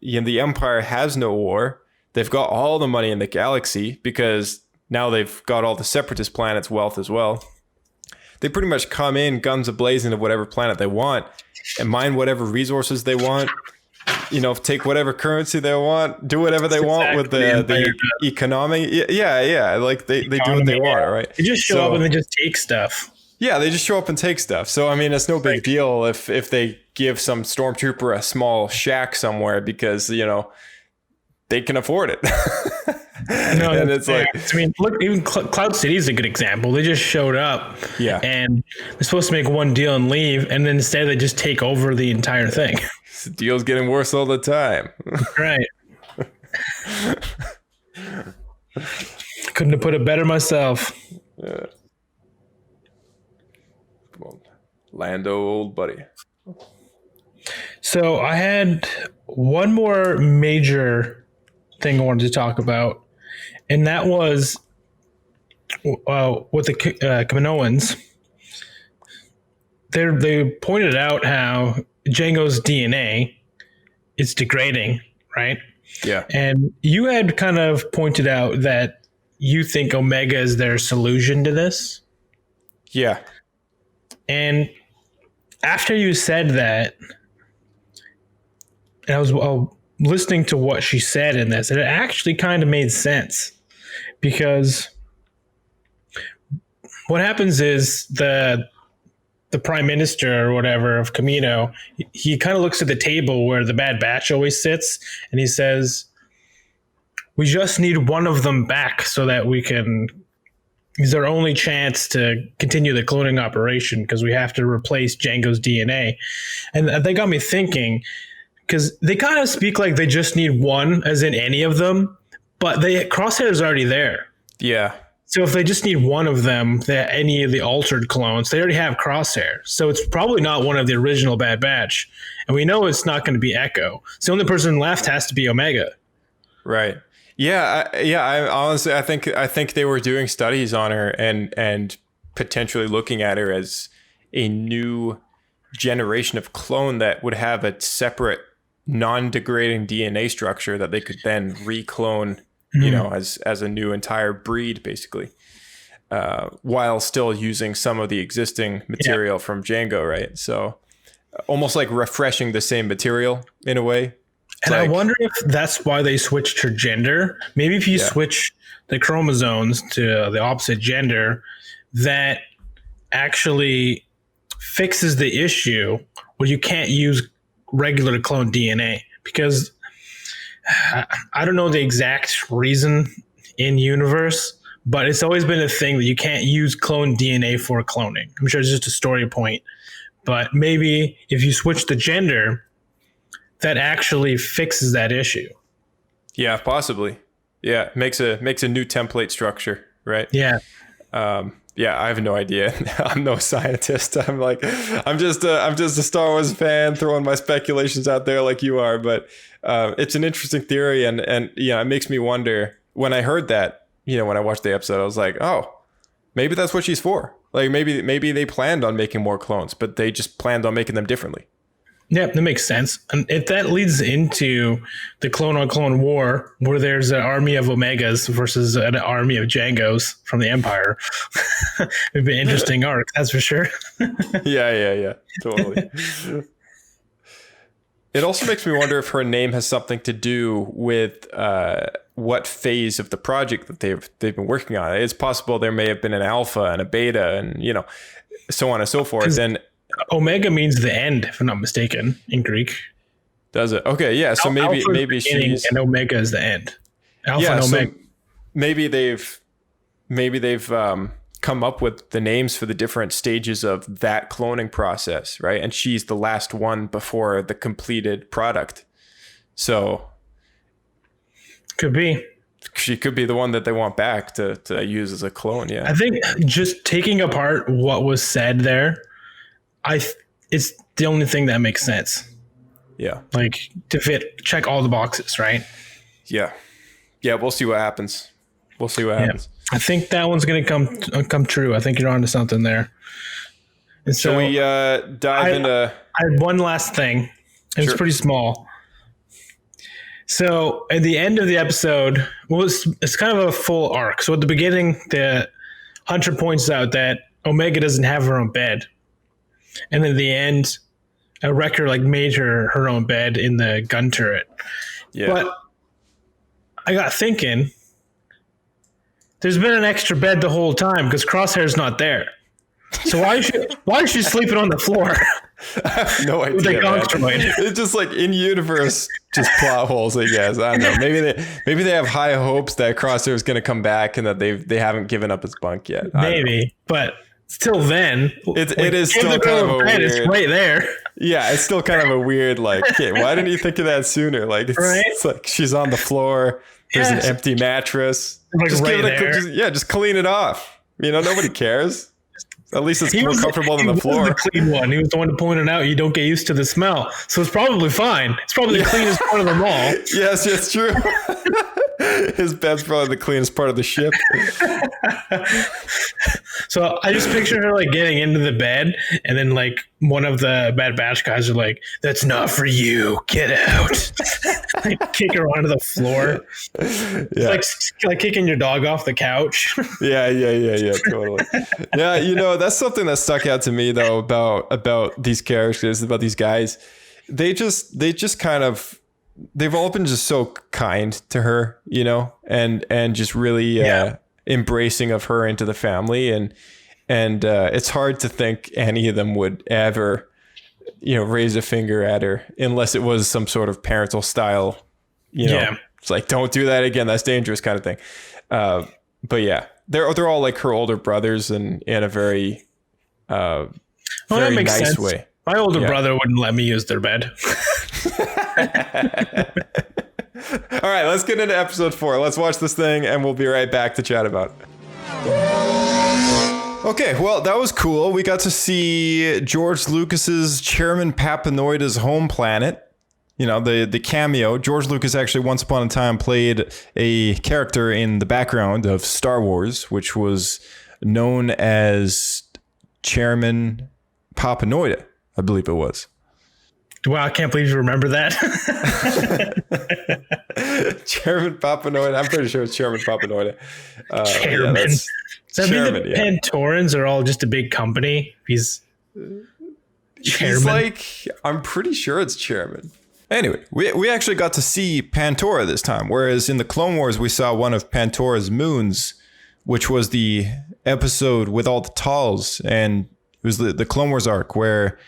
you know, the Empire has no war. They've got all the money in the galaxy because now they've got all the Separatist planets' wealth as well. They pretty much come in guns a-blazing to whatever planet they want and mine whatever resources they want. You know, take whatever currency they want, do whatever they want with the economy. Yeah. Like they do what they want, right?
They just show up and they just take stuff.
Yeah, they just show up and take stuff. So, I mean, it's no big deal if they give some stormtrooper a small shack somewhere because, you know, they can afford it.
No,
and it's like,
I mean, look, even Cloud City is a good example. They just showed up, and they're supposed to make one deal and leave, and then instead they just take over the entire thing.
The deal's getting worse all the time.
Right. Couldn't have put it better myself.
Yeah. Well, Lando, old buddy.
So I had one more major thing I wanted to talk about, and that was with the Kaminoans. They pointed out how Jango's DNA is degrading, right?
Yeah.
And you had kind of pointed out that you think Omega is their solution to this.
Yeah.
And after you said that, and I was listening to what she said in this, and it actually kind of made sense, because what happens is the prime minister or whatever of Kamino, he kind of looks at the table where the Bad Batch always sits, and he says, we just need one of them back so that we can, it's our only chance to continue the cloning operation, because we have to replace Jango's DNA. And that got me thinking, because they kind of speak like they just need one, as in any of them, but Crosshair is already there.
Yeah.
So if they just need one of them, any of the altered clones, they already have Crosshair. So it's probably not one of the original Bad Batch. And we know it's not going to be Echo. So the only person left has to be Omega.
Right. Yeah. I honestly, I think they were doing studies on her and potentially looking at her as a new generation of clone that would have a separate non-degrading DNA structure that they could then reclone, you know, as a new entire breed, basically, while still using some of the existing material from Jango, right? So almost like refreshing the same material in a way.
And I wonder if that's why they switched her gender. Maybe if you switch the chromosomes to the opposite gender, that actually fixes the issue where you can't use regular clone DNA, because I don't know the exact reason in universe, but it's always been a thing that you can't use clone DNA for cloning. I'm sure it's just a story point, but maybe if you switch the gender, that actually fixes that issue.
Yeah, possibly. Yeah, makes a new template structure, right?
Yeah.
Yeah, I have no idea. I'm no scientist. I'm just a Star Wars fan throwing my speculations out there like you are. But it's an interesting theory, and yeah, it makes me wonder. When I heard that, you know, when I watched the episode, I was like, oh, maybe that's what she's for. Like maybe they planned on making more clones, but they just planned on making them differently.
Yeah, that makes sense. And if that leads into the clone on clone war, where there's an army of Omegas versus an army of Jangos from the Empire, it'd be an interesting arc, that's for sure.
Yeah. Totally. It also makes me wonder if her name has something to do with what phase of the project that they've been working on. It's possible there may have been an alpha and a beta and, so on and so forth. And
Omega means the end, if I'm not mistaken, in Greek.
Does it? Okay, yeah. So maybe she's
and Omega is the end. Alpha and Omega.
So maybe they've come up with the names for the different stages of that cloning process, right? And she's the last one before the completed product. So
could be.
She could be the one that they want back to use as a clone. Yeah.
I think just taking apart what was said there, it's the only thing that makes sense.
Yeah.
Like to check all the boxes, right?
Yeah. Yeah. We'll see what happens.
I think that one's going to come true. I think you're onto something there. And so
we dive into...
I had one last thing. It's pretty small. So at the end of the episode, it's kind of a full arc. So at the beginning, the Hunter points out that Omega doesn't have her own bed. And at the end, a Wrecker made her own bed in the gun turret.
Yeah.
But I got thinking, there's been an extra bed the whole time because Crosshair's not there. So why is she sleeping on the floor?
I have no idea. It's just in universe, just plot holes, I guess. I don't know. Maybe they have high hopes that Crosshair is going to come back and that they haven't given up his bunk yet.
Maybe, but still, then
it is still kind of a weird.
It's right there.
Yeah, it's still kind of a weird. Why didn't you think of that sooner? It's like she's on the floor. There's an empty mattress. Just
right there.
Just clean it off. Nobody cares. At least it's more comfortable than the floor.
He was the clean one. He was the one to point it out. You don't get used to the smell. So it's probably fine. It's probably the cleanest part of them all.
Yes, it's true. His bed's probably the cleanest part of the ship.
So I just picture her getting into the bed, and then one of the Bad Batch guys are like, "That's not for you. Get out!" Kick her onto the floor.
Yeah.
It's like kicking your dog off the couch.
Yeah, totally. Yeah, that's something that stuck out to me though about these characters, about these guys. They just kind of. They've all been just so kind to her, and just really embracing of her into the family. And it's hard to think any of them would ever, raise a finger at her unless it was some sort of parental style, it's like, don't do that again. That's dangerous kind of thing. But yeah, they're all her older brothers and in a very, very nice
sense.
way.
My older brother wouldn't let me use their bed.
All right, let's get into episode 4. Let's watch this thing and we'll be right back to chat about it. Okay, well, that was cool. We got to see George Lucas's Chairman Papanoida's home planet. The cameo. George Lucas actually once upon a time played a character in the background of Star Wars, which was known as Chairman Papanoida, I believe it was.
Wow, I can't believe you remember that.
Chairman Papanoida. I'm pretty sure it's Chairman Papanoida.
Chairman. Does that mean the Pantorans are all just a big company? He's chairman.
I'm pretty sure it's chairman. Anyway, we actually got to see Pantora this time, whereas in the Clone Wars, we saw one of Pantora's moons, which was the episode with all the Tals, and it was the Clone Wars arc where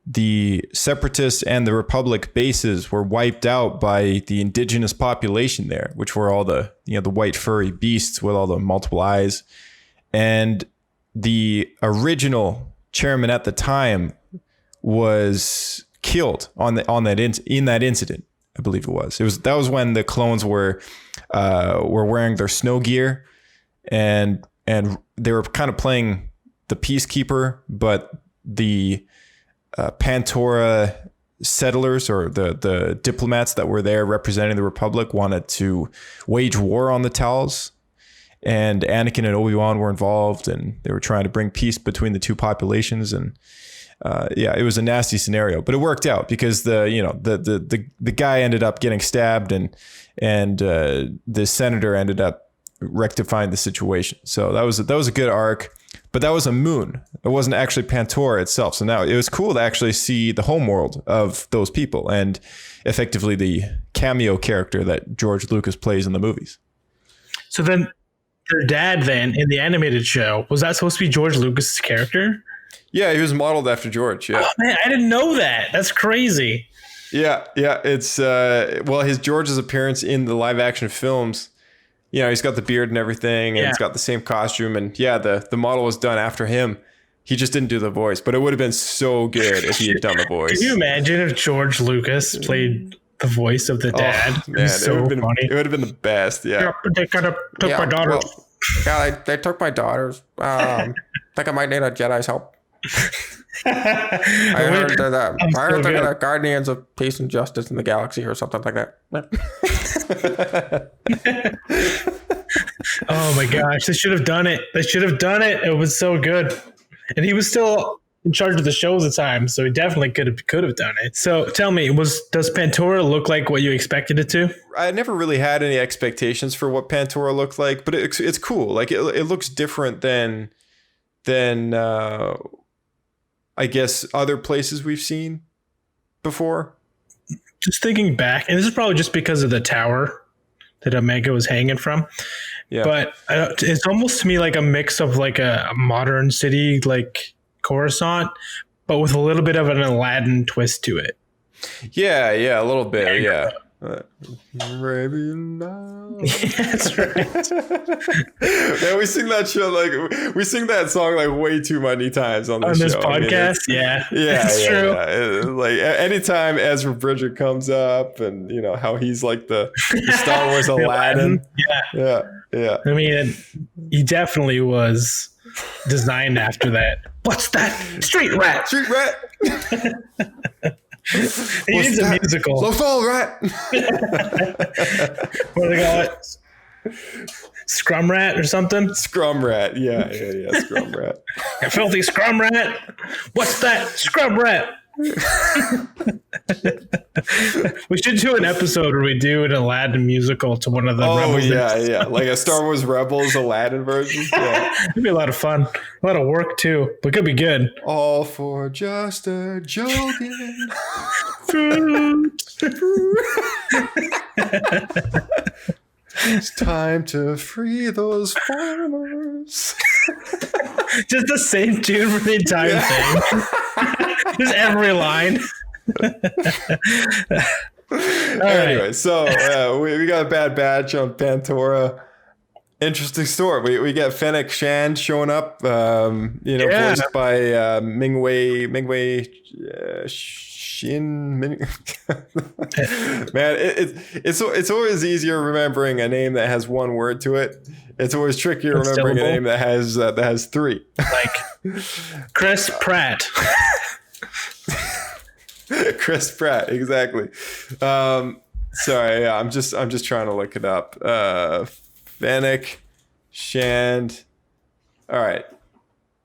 the Separatists and the Republic bases were wiped out by the indigenous population there, which were all the the white furry beasts with all the multiple eyes. And the original chairman at the time was killed in that incident. I believe it was. That was when the clones were wearing their snow gear, and they were kind of playing the peacekeeper, but the Pantora settlers or the diplomats that were there representing the Republic wanted to wage war on the Tals, and Anakin and Obi-Wan were involved, and they were trying to bring peace between the two populations. And yeah, it was a nasty scenario, but it worked out because the guy ended up getting stabbed, and the senator ended up rectifying the situation. So that was a good arc, but that was a moon. It wasn't actually Pantora itself. So now it was cool to actually see the homeworld of those people and effectively the cameo character that George Lucas plays in the movies.
So then their dad then in the animated show, was that supposed to be George Lucas's character?
Yeah, he was modeled after George. Yeah.
Oh, man, I didn't know that. That's crazy.
Yeah. It's his George's appearance in the live action films, he's got the beard and everything, and he's got the same costume, and the model was done after him. He just didn't do the voice, but it would have been so good if he had done the voice.
Can you imagine if George Lucas played the voice of the dad?
Oh, man,
so funny.
It would have been the best. Yeah.
They kind of took my daughter.
They took my daughters. Think I might need a Jedi's help. I heard they're the guardians of peace and justice in the galaxy or something like that.
Oh my gosh, they should have done it. It was so good. And he was still in charge of the show at the time, so he definitely could have done it. So tell me, does Pantora look like what you expected it to?
I never really had any expectations for what Pantora looked like, but it's cool. Like it looks different than I guess other places we've seen before.
Just thinking back, and this is probably just because of the tower that Omega was hanging from. Yeah. But it's almost to me like a mix of like a modern city like Coruscant, but with a little bit of an Aladdin twist to it.
Yeah, a little bit. Yeah. Arabian Nights.
That's right.
Man, we sing that song like way too many times on this show.
Podcast.
Yeah,
that's true.
Yeah. Like anytime Ezra Bridger comes up, and how he's like the Star Wars Aladdin. Yeah.
I mean, he definitely was designed after that. What's that? Street rat. He needs a musical.
Low fall rat.
What do they call it? Scrum rat or something?
Scrum rat. Yeah. Scrum rat.
You filthy scrum rat. What's that? Scrum rat. We should do an episode where we do an Aladdin musical to one of the Rebels.
Yeah. Like a Star Wars Rebels Aladdin version. Yeah.
It'd be a lot of fun. A lot of work too, but it could be good.
All for just a joking. It's time to free those farmers.
Just the same tune for the entire thing. Just every line.
Anyway, right. So we got a Bad Batch on Pantora. Interesting story. We get Fennec Shand showing up, voiced by Ming-Wei Shin. Man, it's always easier remembering a name that has one word to it. It's always trickier remembering a name that has three.
Like Chris Pratt.
Chris Pratt, exactly. Sorry, yeah, I'm just trying to look it up. Fennec Shand. All right,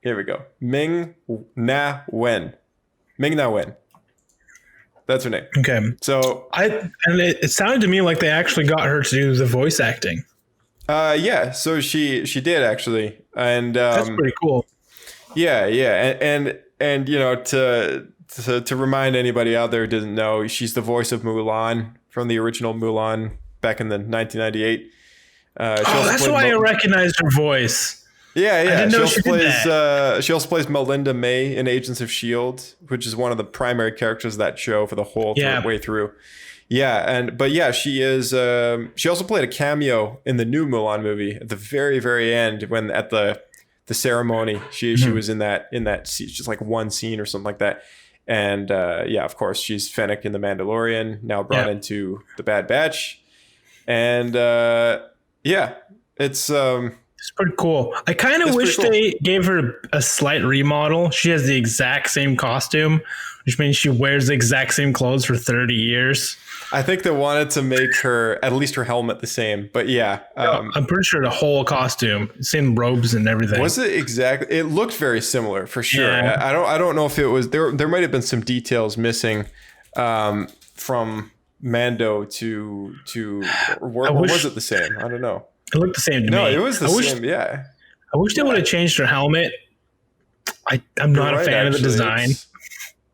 here we go. Ming-Na Wen. Ming-Na Wen. That's her name.
Okay.
So
it sounded to me like they actually got her to do the voice acting.
Yeah. So she did actually, and
that's pretty cool.
Yeah, and to remind anybody out there who doesn't know, she's the voice of Mulan from the original Mulan back in the 1998.
That's why I recognized her voice.
Yeah. She also plays Melinda May in Agents of S.H.I.E.L.D., which is one of the primary characters of that show for the whole way through. Yeah, she is. She also played a cameo in the new Mulan movie at the very, very end when at the ceremony. She was in that just like one scene or something like that. And of course, she's Fennec in The Mandalorian, now brought into the Bad Batch. And it's
It's pretty cool. I kind of wish they gave her a slight remodel. She has the exact same costume, which means she wears the exact same clothes for 30 years.
I think they wanted to make her, at least her helmet, the same. But yeah.
I'm pretty sure the whole costume, same robes and everything.
Was it exactly? It looked very similar for sure.
Yeah.
I don't know if it was, there might have been some details missing from Mando or was it the same? I don't know.
It looked the same to me.
No, it was the same. Yeah.
I wish they would have changed her helmet. I'm not a fan of the design.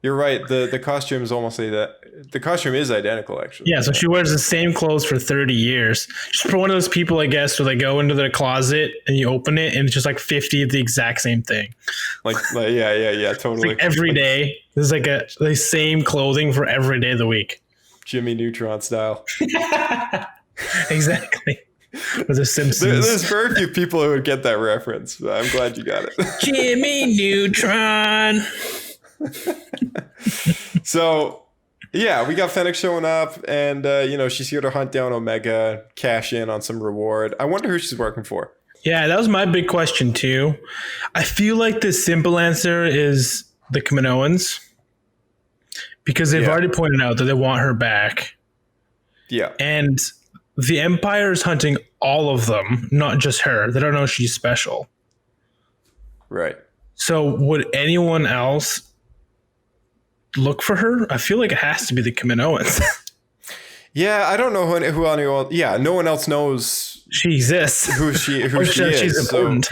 You're right. The costume is almost like that. The costume is identical, actually.
Yeah, so she wears the same clothes for 30 years. Just for one of those people, I guess, where they go into their closet and you open it and it's just like 50 of the exact same thing.
Like yeah, totally.
Like every day, there's like the same clothing for every day of the week.
Jimmy Neutron style.
Exactly. With the Simpsons.
There's very few people who would get that reference. I'm glad you got it.
Jimmy Neutron.
So, yeah, we got Fennec showing up, and she's here to hunt down Omega, cash in on some reward. I wonder who she's working for.
Yeah, that was my big question too. I feel like the simple answer is the Kaminoans, because they've already pointed out that they want her back.
Yeah,
and the Empire is hunting all of them, not just her. They don't know she's special.
Right. So
would anyone else look for her? I feel like it has to be the Kaminoans.
Yeah, I don't know who anyone. Yeah, no one else knows
she exists.
Who she is.
She's important.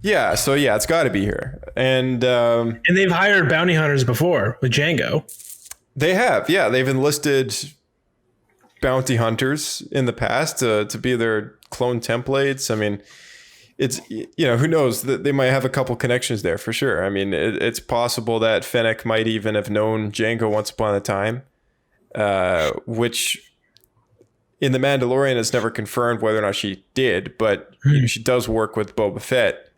So it's got to be her. And
they've hired bounty hunters before with Django.
They have, yeah. They've enlisted bounty hunters in the past to be their clone templates. I mean, it's, who knows, that they might have a couple connections there for sure. I mean, it's possible that Fennec might even have known Django once upon a time, which in The Mandalorian it's never confirmed whether or not she did, but she does work with Boba Fett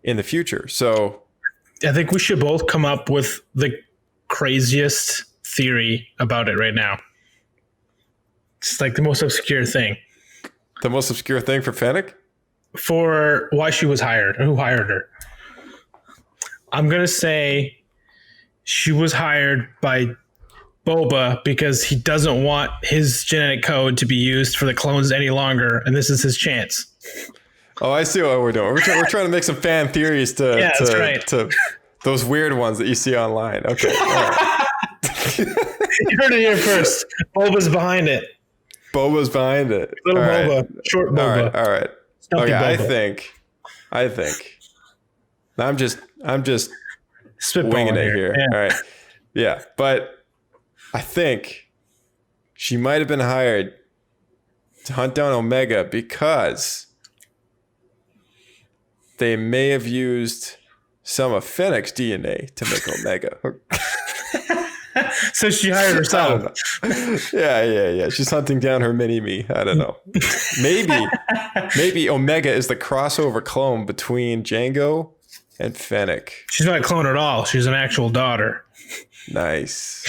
in the future. So
I think we should both come up with the craziest theory about it right now. It's like the most obscure thing.
The most obscure thing for Fennec?
For why she was hired, or who hired her. I'm going to say she was hired by Boba because he doesn't want his genetic code to be used for the clones any longer, and this is his chance. Oh,
I see what we're doing. We're trying to make some fan theories to those weird ones that you see online. Okay. All right.
You heard it here first. Boba's behind it.
Boba's behind it.
Little Boba. Short Boba.
All right. Okay, Boba. I think. I'm just winging it here. Yeah. All right. Yeah, but I think she might have been hired to hunt down Omega because they may have used some of Fennec's DNA to make Omega.
So she hired herself.
Yeah. She's hunting down her mini-me. I don't know. Maybe Omega is the crossover clone between Django and Fennec.
She's not a clone at all. She's an actual daughter.
Nice.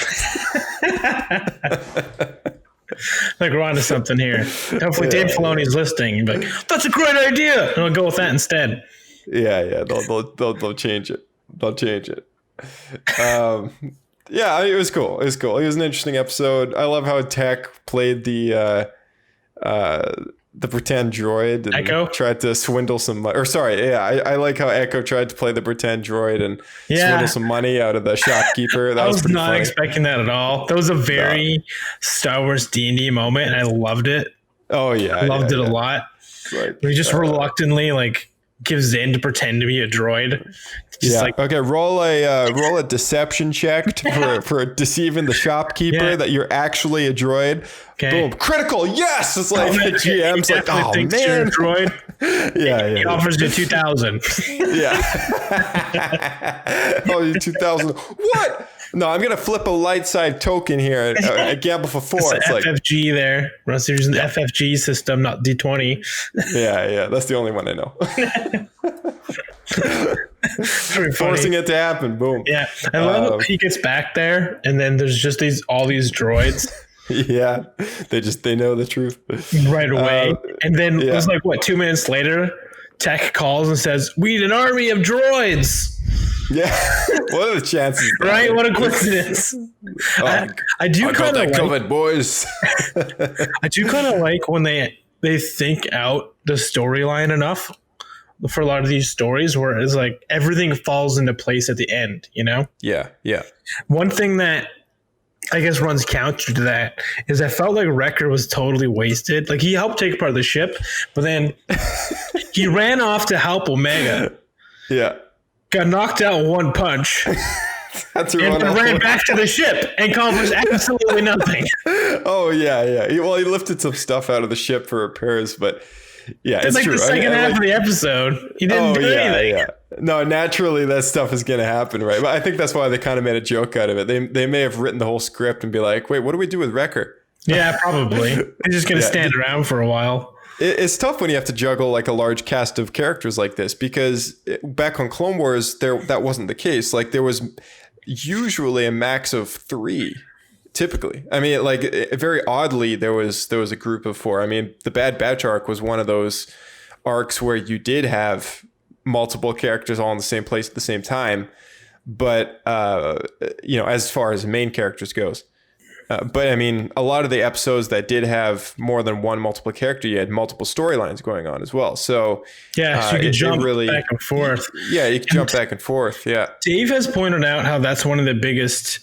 Like we're onto something here. Hopefully Dave Filoni's listening. Like, that's a great idea. And I'll go with that instead.
Yeah. They'll change it. Yeah, it was cool. It was an interesting episode. I love how Tech played the pretend droid and
Echo?
Tried to swindle some money. Or sorry, yeah, I like how Echo tried to play the pretend droid and swindle some money out of the shopkeeper. That
I was not
funny.
expecting that at all. That was a very Star Wars D&D moment, and I loved it.
Oh yeah,
I loved it a lot.
Like,
he just reluctantly gives in to pretend to be a droid.
Okay, roll a deception check for deceiving the shopkeeper that you're actually a droid. Okay. Boom, critical. Yes, it's like the GM's like, oh man,
you're a droid.
Yeah.
He offers you 2,000.
Yeah. Oh, you 2,000. What? No, I'm gonna flip a light side token here. I gamble for 4.
It's FFG there. Russ using the FFG system, not D20.
Yeah. That's the only one I know. Forcing it to happen. Boom.
Yeah, I love how he gets back there, and then there's just all these droids.
Yeah, they know the truth
right away, and then it was 2 minutes later, Tech calls and says, "We need an army of droids."
Yeah. What are the chances?
Right? What a coincidence. I do kind of like
covered, boys.
I do kind of like when they think out the storyline enough for a lot of these stories where it's like everything falls into place at the end, you know?
Yeah.
One thing that I guess runs counter to that is I felt like Wrecker was totally wasted. Like he helped take apart the ship, but then he ran off to help Omega.
Yeah.
Got knocked out in one punch.
That's
and ran back to the ship and accomplished absolutely nothing.
Oh yeah. He lifted some stuff out of the ship for repairs, but yeah, it's
like
true.
The second half of the episode, he didn't do anything.
Yeah. No, naturally that stuff is going to happen, right? But I think that's why they kind of made a joke out of it. They may have written the whole script and be like, "Wait, what do we do with Wrecker?"
Yeah, probably. They're just going to stand around for a while.
It's tough when you have to juggle like a large cast of characters like this because back on Clone Wars, that wasn't the case. Like there was usually a max of 3. Typically, I mean, like very oddly, there was a group of 4. I mean, the Bad Batch arc was one of those arcs where you did have multiple characters all in the same place at the same time, but as far as main characters goes. But I mean, a lot of the episodes that did have more than one multiple character, you had multiple storylines going on as well. So
yeah, so you could jump back and forth.
Yeah, you can jump back and forth. Yeah,
Dave has pointed out how that's one of the biggest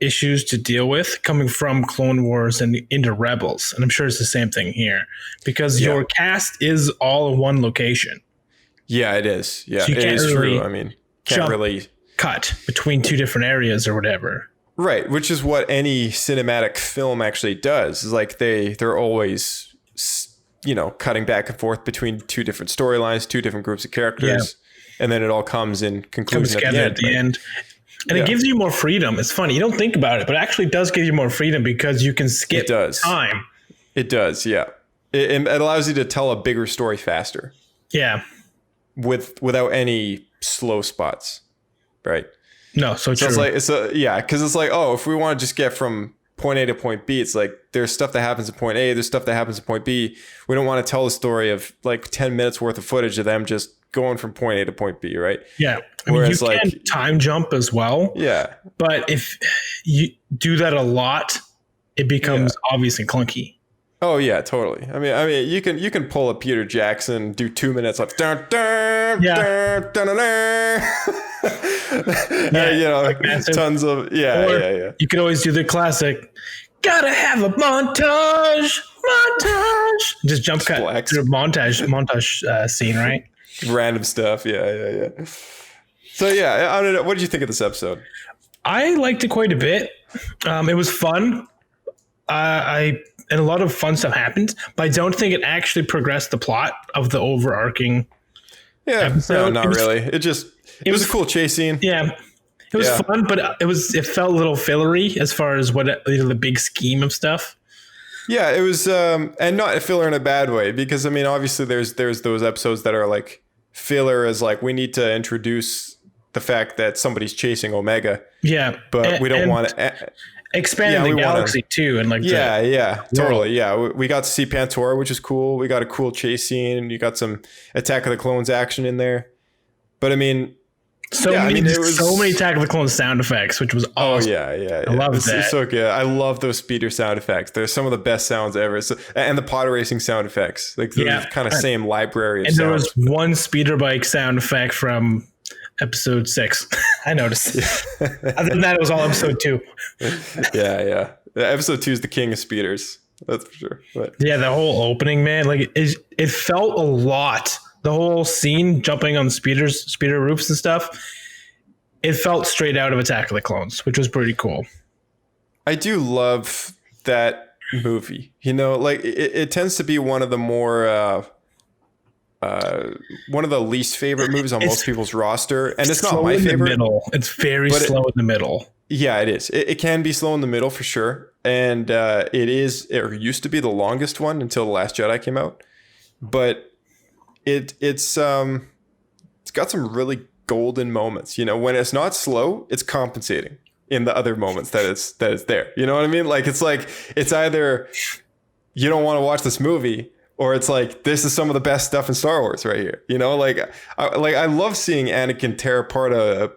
issues to deal with coming from Clone Wars and into Rebels. And I'm sure it's the same thing here because your cast is all in one location.
Yeah, it is. Yeah,
so
it is true. I mean, can't really
cut between 2 different areas or whatever.
Right, which is what any cinematic film actually does. Is like they're always, cutting back and forth between 2 different storylines, 2 different groups of characters, and then it all comes in conclusion
at the end. And it gives you more freedom. It's funny. You don't think about it, but it actually does give you more freedom because you can skip time.
It does, yeah. It allows you to tell a bigger story faster.
Yeah.
Without any slow spots, right?
No, so true.
Because it's like, if we want to just get from point A to point B, it's like there's stuff that happens at point A, there's stuff that happens at point B. We don't want to tell the story of like 10 minutes worth of footage of them just going from point A to point B, right?
Yeah. I mean, you can time jump as well.
Yeah.
But if you do that a lot, it becomes obviously clunky.
Oh yeah, totally. I mean, you can pull a Peter Jackson, do 2 minutes of tons of
You could always do the classic. Gotta have a montage. Just jump cut through a montage scene, right?
Random stuff. Yeah. So yeah, I don't know. What did you think of this episode?
I liked it quite a bit. It was fun. And a lot of fun stuff happened, but I don't think it actually progressed the plot of the overarching episode.
No, not really. It was a cool chase scene.
Yeah. It was fun, but it felt a little fillery as far as the big scheme of stuff.
Yeah, it was and not a filler in a bad way, because I mean obviously there's those episodes that are like filler as like we need to introduce the fact that somebody's chasing Omega.
Yeah.
But we don't want to
expanding the galaxy too, and like
totally. Yeah, we got to see Pantora, which is cool. We got a cool chase scene. You got some Attack of the Clones action in there. But I mean,
so many Attack of the Clones sound effects, which was awesome.
Oh yeah.
I love that.
It's so good. I love those speeder sound effects. They're some of the best sounds ever. So, and the pod racing sound effects, like the kind of same library.
And there was one speeder bike sound effect from episode 6. I noticed. Other than that, it was all episode 2.
Yeah. Episode 2 is the king of speeders. That's for sure. But
yeah, the whole opening, man, like it felt a lot. The whole scene jumping on speeder roofs and stuff. It felt straight out of Attack of the Clones, which was pretty cool.
I do love that movie. Like it tends to be one of the more one of the least favorite movies on most people's roster, and it's not my favorite.
It's very slow in the middle.
Yeah, it is. It can be slow in the middle for sure, and it used to be the longest one until The Last Jedi came out. But it's got some really golden moments. When it's not slow, it's compensating in the other moments that it's there. You know what I mean? Like it's either you don't want to watch this movie, or it's like, this is some of the best stuff in Star Wars right here. You know, I love seeing Anakin tear apart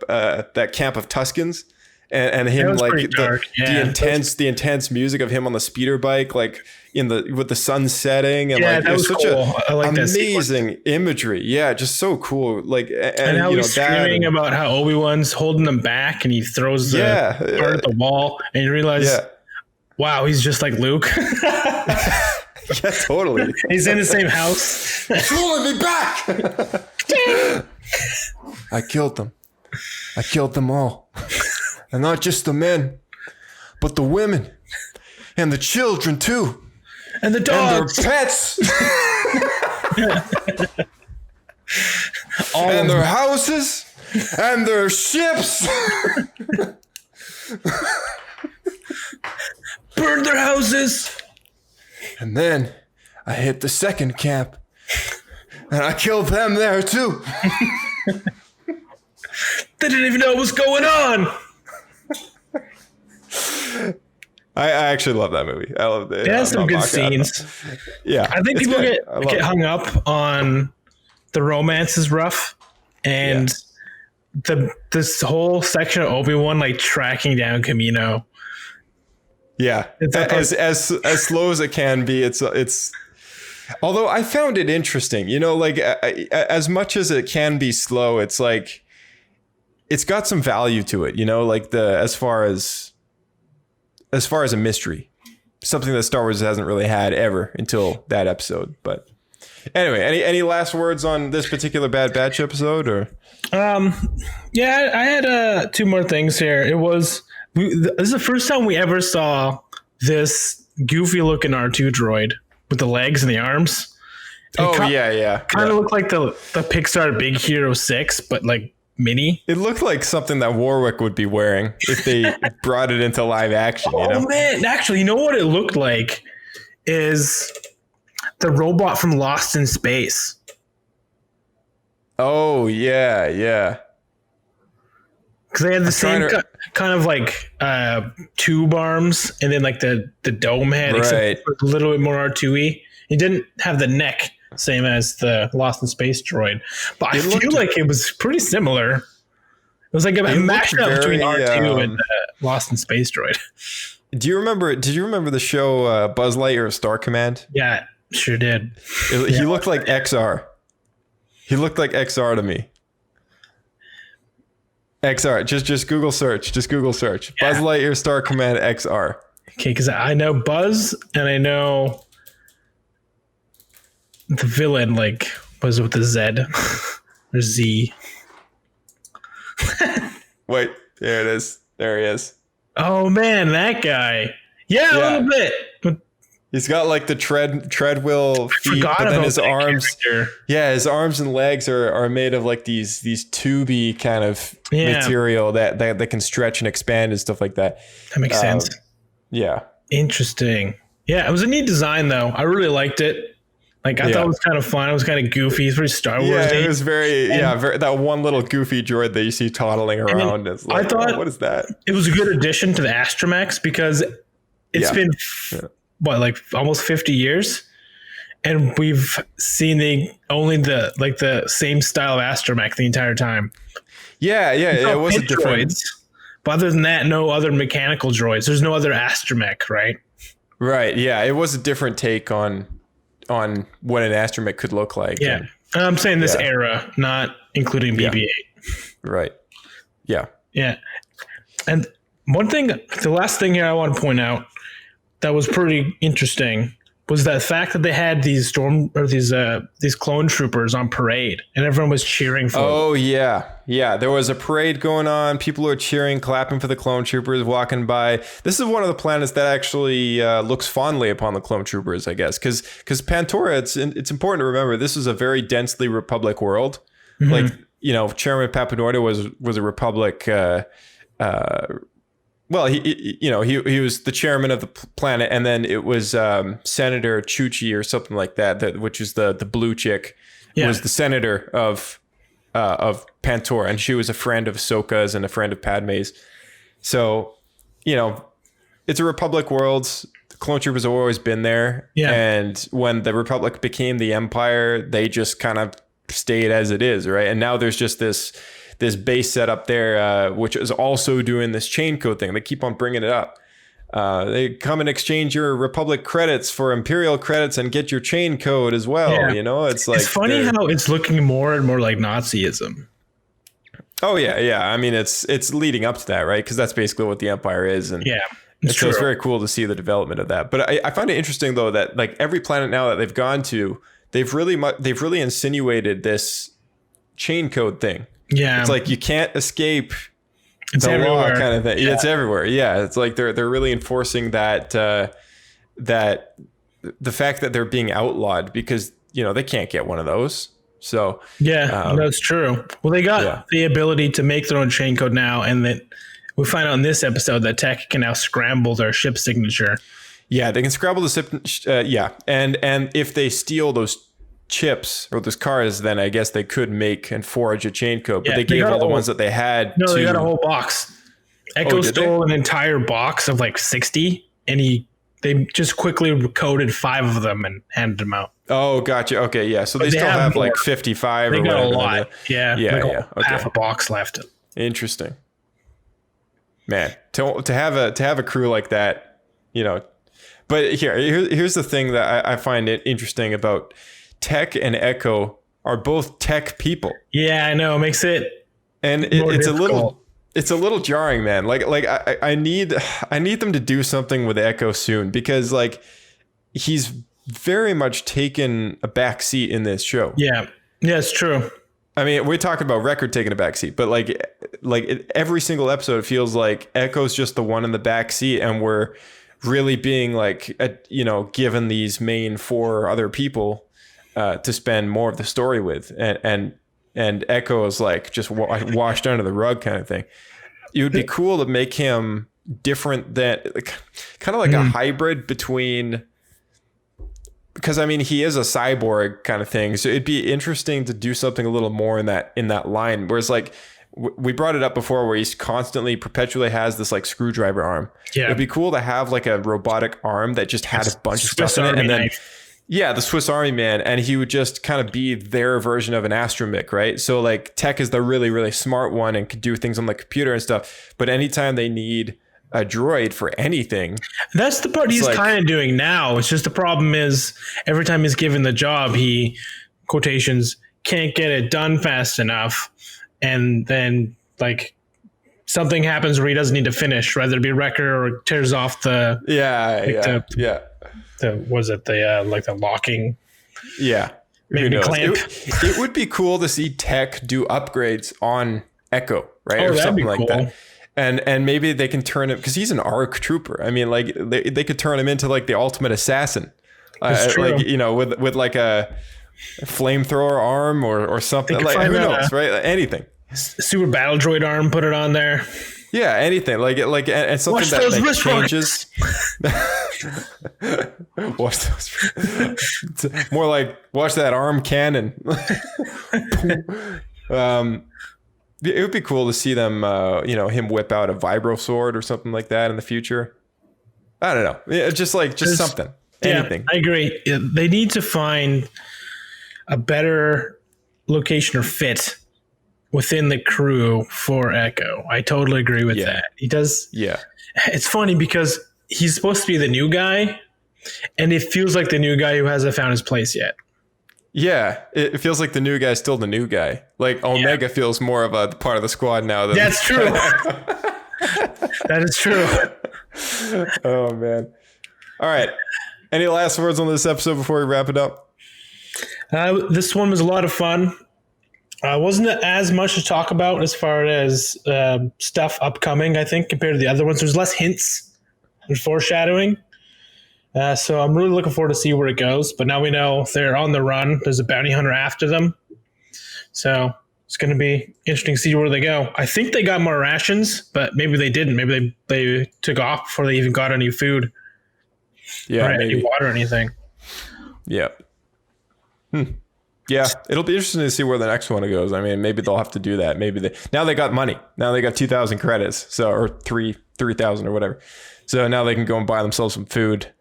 that camp of Tuskens, and him like the intense music of him on the speeder bike, like with the sun setting, and like it was such
cool. I like
amazing imagery. Yeah, just so cool. Like and
how he's screaming about how Obi-Wan's holding him back, and he throws the part at the wall, and you realize, wow, he's just like Luke.
Yeah, totally.
He's in the same house.
Pulling me back. I killed them. I killed them all. And not just the men, but the women and the children too.
And the dogs.
And their pets. And their houses. And their ships.
Burn their houses.
And then I hit the second camp. And I killed them there too.
They didn't even know what was going on.
I actually love that movie. I love it.
It has some good scenes.
Yeah.
I think people get hung up on the romance is rough. And this whole section of Obi-Wan like tracking down Kamino.
Yeah. As slow as it can be, it's although I found it interesting, you know, like as much as it can be slow, it's like it's got some value to it, you know, like as far as a mystery, something that Star Wars hasn't really had ever until that episode. But anyway, any last words on this particular Bad Batch episode, or?
Yeah, I had 2 more things here. This is the first time we ever saw this goofy looking R2 droid with the legs and the arms. Kind of looked like the Pixar Big Hero 6, but like mini.
It looked like something that Warwick would be wearing if they brought it into live action. You know?
Man, actually, you know what it looked like is the robot from Lost in Space.
Oh yeah.
Because they had the same kind of like tube arms, and then like the dome head, except a little bit more R2-y. It didn't have the neck, same as the Lost in Space droid. But I feel like it was pretty similar. It was like a mashup between R2 and Lost in Space droid.
Did you remember the show Buzz Lightyear Star Command?
Yeah, sure did.
He looked like XR. He looked like XR to me. XR. Just Google search. Yeah. Buzz Lightyear Star Command XR.
Okay, because I know Buzz and I know the villain, like, was with the Z or Z.
Wait, there it is. There he is.
Oh man, that guy. Yeah, a little bit.
He's got like the treadwheel feet, but then his arms. His arms and legs are made of like these tubey kind of material that can stretch and expand and stuff like that.
That makes sense.
Yeah.
Interesting. Yeah, it was a neat design though. I really liked it. Like I thought it was kind of fun. It was kind of goofy. It's very Star Wars.
Yeah, it was very that one little goofy droid that you see toddling around. It's like,
I thought,
what is that?
It was a good addition to the Astromechs because it's been like almost 50 years, and we've seen the same style of Astromech the entire time. Yeah, it wasn't different. Droids, but other than that, no other mechanical droids. There's no other Astromech, right?
Right. Yeah, it was a different take on what an astromech could look like.
Yeah. And I'm saying this era, not including BB-8.
Right. Yeah.
Yeah. And the last thing here I want to point out that was pretty interesting was that fact that they had these clone troopers on parade and everyone was cheering for them.
Oh yeah. Yeah. There was a parade going on. People were cheering, clapping for the clone troopers walking by. This is one of the planets that actually looks fondly upon the clone troopers, I guess. Cause Pantora, it's important to remember, this is a very densely Republic world. Mm-hmm. Like, you know, Chairman Papanoida was a Republic, well, he was the chairman of the planet, and then it was Senator Chuchi or something like that, which is the blue chick, was the senator of Pantora, and she was a friend of Ahsoka's and a friend of Padme's. So, you know, it's a Republic world. clone troopers have always been there.
Yeah.
And when the Republic became the Empire, they just kind of stayed as it is, right? And now there's just this base set up there, which is also doing this chain code thing. They keep on bringing it up. They come and exchange your Republic credits for Imperial credits and get your chain code as well.
Yeah.
You know, it's like
it's funny how it's looking more and more like Nazism.
Oh yeah. I mean, it's leading up to that, right? Because that's basically what the Empire is, and so it's very cool to see the development of that. But I find it interesting though that like every planet now that they've gone to, they've really insinuated this chain code thing. Yeah, it's like you can't escape. It's the law kind of thing. Yeah. It's everywhere. Yeah, it's like they're really enforcing that that the fact that they're being outlawed because they can't get one of those. So
that's true. Well, they got the ability to make their own chain code now, and that we find out in this episode that Tech can now scramble their ship signature.
Yeah, they can scramble the ship. And if they steal those chips or those cards, then I guess they could make and forge a chain code, but they gave all the ones that they had.
No, they got a whole box. Echo stole an entire box of like 60, and they just quickly coded 5 of them and handed them out.
Oh, gotcha. Okay, yeah. So they still have like 55
they
or
got
whatever.
A lot.
Yeah.
Half a box left.
Interesting. Man, to have a crew like that, But here's the thing that I find it interesting about Tech and Echo are both tech people.
Yeah, I know. It makes it
it's a little jarring, man. Like I need them to do something with Echo soon, because like he's very much taken a back seat in this show.
Yeah, it's true.
I mean, we're talking about Record taking a back seat, but every single episode, it feels like Echo's just the one in the back seat, and we're really being like, given these main 4 other people to spend more of the story with, and Echo is like just washed under the rug kind of thing. It would be cool to make him different than kind of like a hybrid between, because I mean he is a cyborg kind of thing, so it'd be interesting to do something a little more in that line. Whereas like we brought it up before, where he's perpetually has this like screwdriver arm. Yeah, it'd be cool to have like a robotic arm that just had a bunch of stuff in it, and then. Yeah, the Swiss Army man, and he would just kind of be their version of an astromech, right? So like Tech is the really, really smart one and could do things on the computer and stuff. But anytime they need a droid for anything,
that's the part he's kind of doing now. It's just the problem is every time he's given the job, he quotations can't get it done fast enough, and then like something happens where he doesn't need to finish, whether it be Wrecker or tears off the the locking.
Yeah.
Maybe clamp.
It would be cool to see Tech do upgrades on Echo, right?
Oh,
or
that'd
something
be
like
cool.
that. And maybe they can turn him, because he's an ARC trooper. I mean, like they could turn him into like the ultimate assassin.
That's true.
Like, with like a flamethrower arm or something. Like who knows, right? Anything.
Super battle droid arm, put it on there.
Yeah, anything and something that changes. Watch those. More like watch that arm cannon. It would be cool to see them, him whip out a vibro sword or something like that in the future. I don't know, just something. Anything.
I agree. They need to find a better location or fit within the crew for Echo. I totally agree with that. He does. Yeah. It's funny because he's supposed to be the new guy, and it feels like the new guy who hasn't found his place yet.
Yeah. It feels like the new guy's still the new guy. Like Omega feels more of a part of the squad now.
That's true. That is true.
Oh, man. All right. Any last words on this episode before we wrap it up?
This one was a lot of fun. Wasn't as much to talk about as far as stuff upcoming, I think, compared to the other ones. There's less hints and foreshadowing. So I'm really looking forward to see where it goes. But now we know they're on the run. There's a bounty hunter after them. So it's going to be interesting to see where they go. I think they got more rations, but maybe they didn't. Maybe they took off before they even got any food.
Yeah,
or any water or anything.
Yeah. Yeah, it'll be interesting to see where the next one goes. I mean, maybe they'll have to do that. Maybe now they got money. Now they got 2,000 credits, or 3,000 or whatever. So now they can go and buy themselves some food.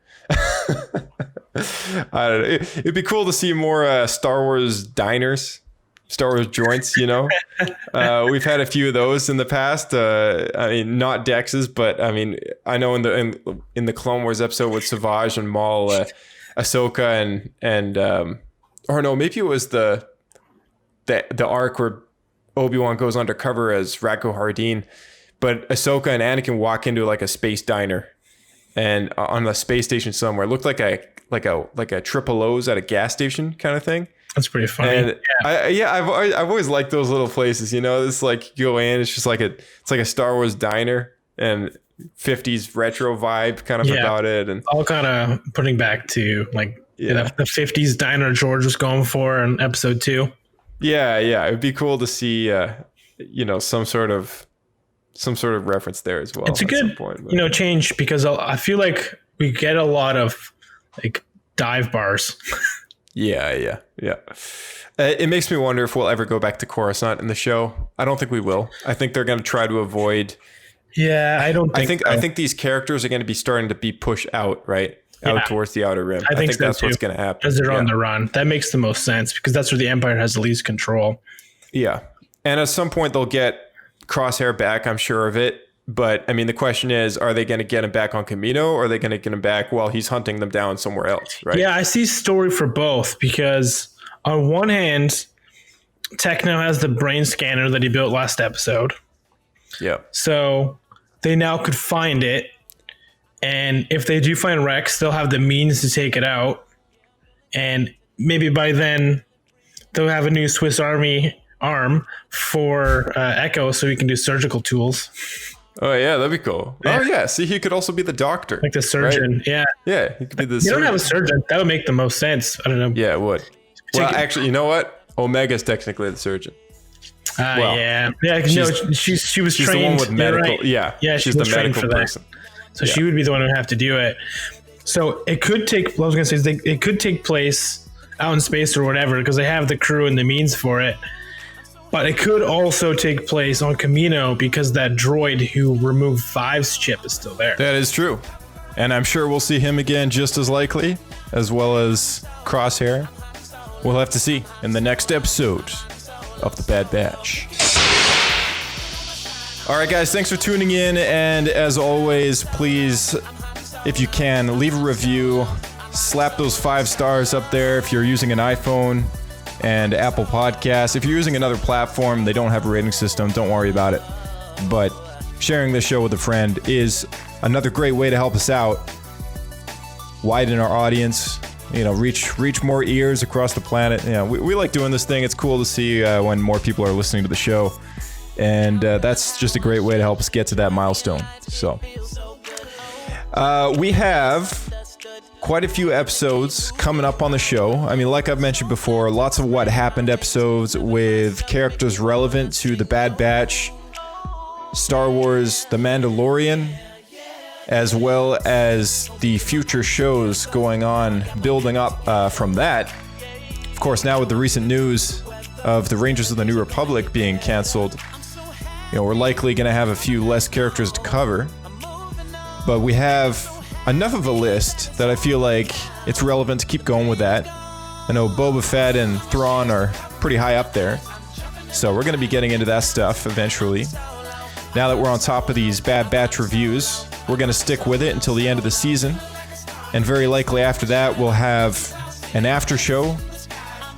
I don't know. It'd be cool to see more Star Wars diners, Star Wars joints, you know. We've had a few of those in the past. I mean, not Dex's, but I mean, I know in the Clone Wars episode with Savage and Maul, Ahsoka and or no, maybe it was the arc where Obi-Wan goes undercover as Ratko Hardeen, but Ahsoka and Anakin walk into like a space diner, and on the space station somewhere. It looked like a Triple O's at a gas station kind of thing.
That's pretty funny.
And I've always liked those little places. You know, it's like you go in, it's just like a Star Wars diner and 50s retro vibe kind of about it, and
all kind of putting back to like the 50s diner George was going for in episode 2.
Yeah, it'd be cool to see, you know, some sort of reference there as well.
It's a good point, change, because I feel like we get a lot of like dive bars. Yeah. It makes me wonder if we'll ever go back to Coruscant in the show. I don't think we will. I think they're going to try to avoid. Yeah, I think these characters are going to be starting to be pushed out, right? Out towards the Outer Rim. I think so, that's what's going to happen. As they're on the run. That makes the most sense, because that's where the Empire has the least control.
Yeah. And at some point they'll get Crosshair back, I'm sure of it. But I mean, the question is, are they going to get him back on Camino, or are they going to get him back while he's hunting them down somewhere else? Right.
Yeah, I see story for both, because on one hand, Techno has the brain scanner that he built last episode.
Yeah.
So they now could find it. And if they do find Rex, they'll have the means to take it out. And maybe by then they'll have a new Swiss Army arm for Echo, so he can do surgical tools.
Oh, yeah, that'd be cool. Yeah. Oh, yeah. See, he could also be the doctor.
Like the surgeon. Right? Yeah.
Yeah, he could be the surgeon.
You don't have a surgeon. That would make the most sense. I don't know.
Yeah, it would. Well, actually, you know what? Omega's technically the surgeon.
Yeah. She was
she's
trained.
The one with medical. Right. Yeah,
she's
the medical person.
So she would be the one who would have to do it. So it could take, what I was going to say is it could take place out in space or whatever, because they have the crew and the means for it. But it could also take place on Camino, because that droid who removed Five's chip is still there.
That is true. And I'm sure we'll see him again just as likely, as well as Crosshair. We'll have to see in the next episode of The Bad Batch. All right, guys, thanks for tuning in. And as always, please, if you can, leave a review. Slap those 5 stars up there if you're using an iPhone and Apple Podcasts. If you're using another platform, they don't have a rating system, don't worry about it. But sharing this show with a friend is another great way to help us out, widen our audience, reach more ears across the planet. We like doing this thing. It's cool to see when more people are listening to the show. And that's just a great way to help us get to that milestone. So we have quite a few episodes coming up on the show. I mean, like I've mentioned before, lots of What Happened episodes with characters relevant to the Bad Batch, Star Wars, The Mandalorian, as well as the future shows going on, building up from that. Of course, now with the recent news of the Rangers of the New Republic being canceled, we're likely going to have a few less characters to cover. But we have enough of a list that I feel like it's relevant to keep going with that. I know Boba Fett and Thrawn are pretty high up there, so we're going to be getting into that stuff eventually. Now that we're on top of these Bad Batch reviews, we're going to stick with it until the end of the season, and very likely after that we'll have an after show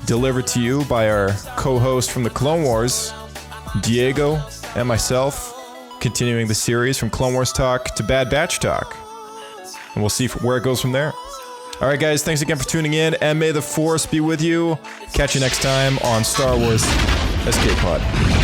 delivered to you by our co-host from the Clone Wars, Diego, and myself, continuing the series from Clone Wars Talk to Bad Batch Talk. And we'll see where it goes from there. All right, guys, thanks again for tuning in, and may the Force be with you. Catch you next time on Star Wars Escape Pod.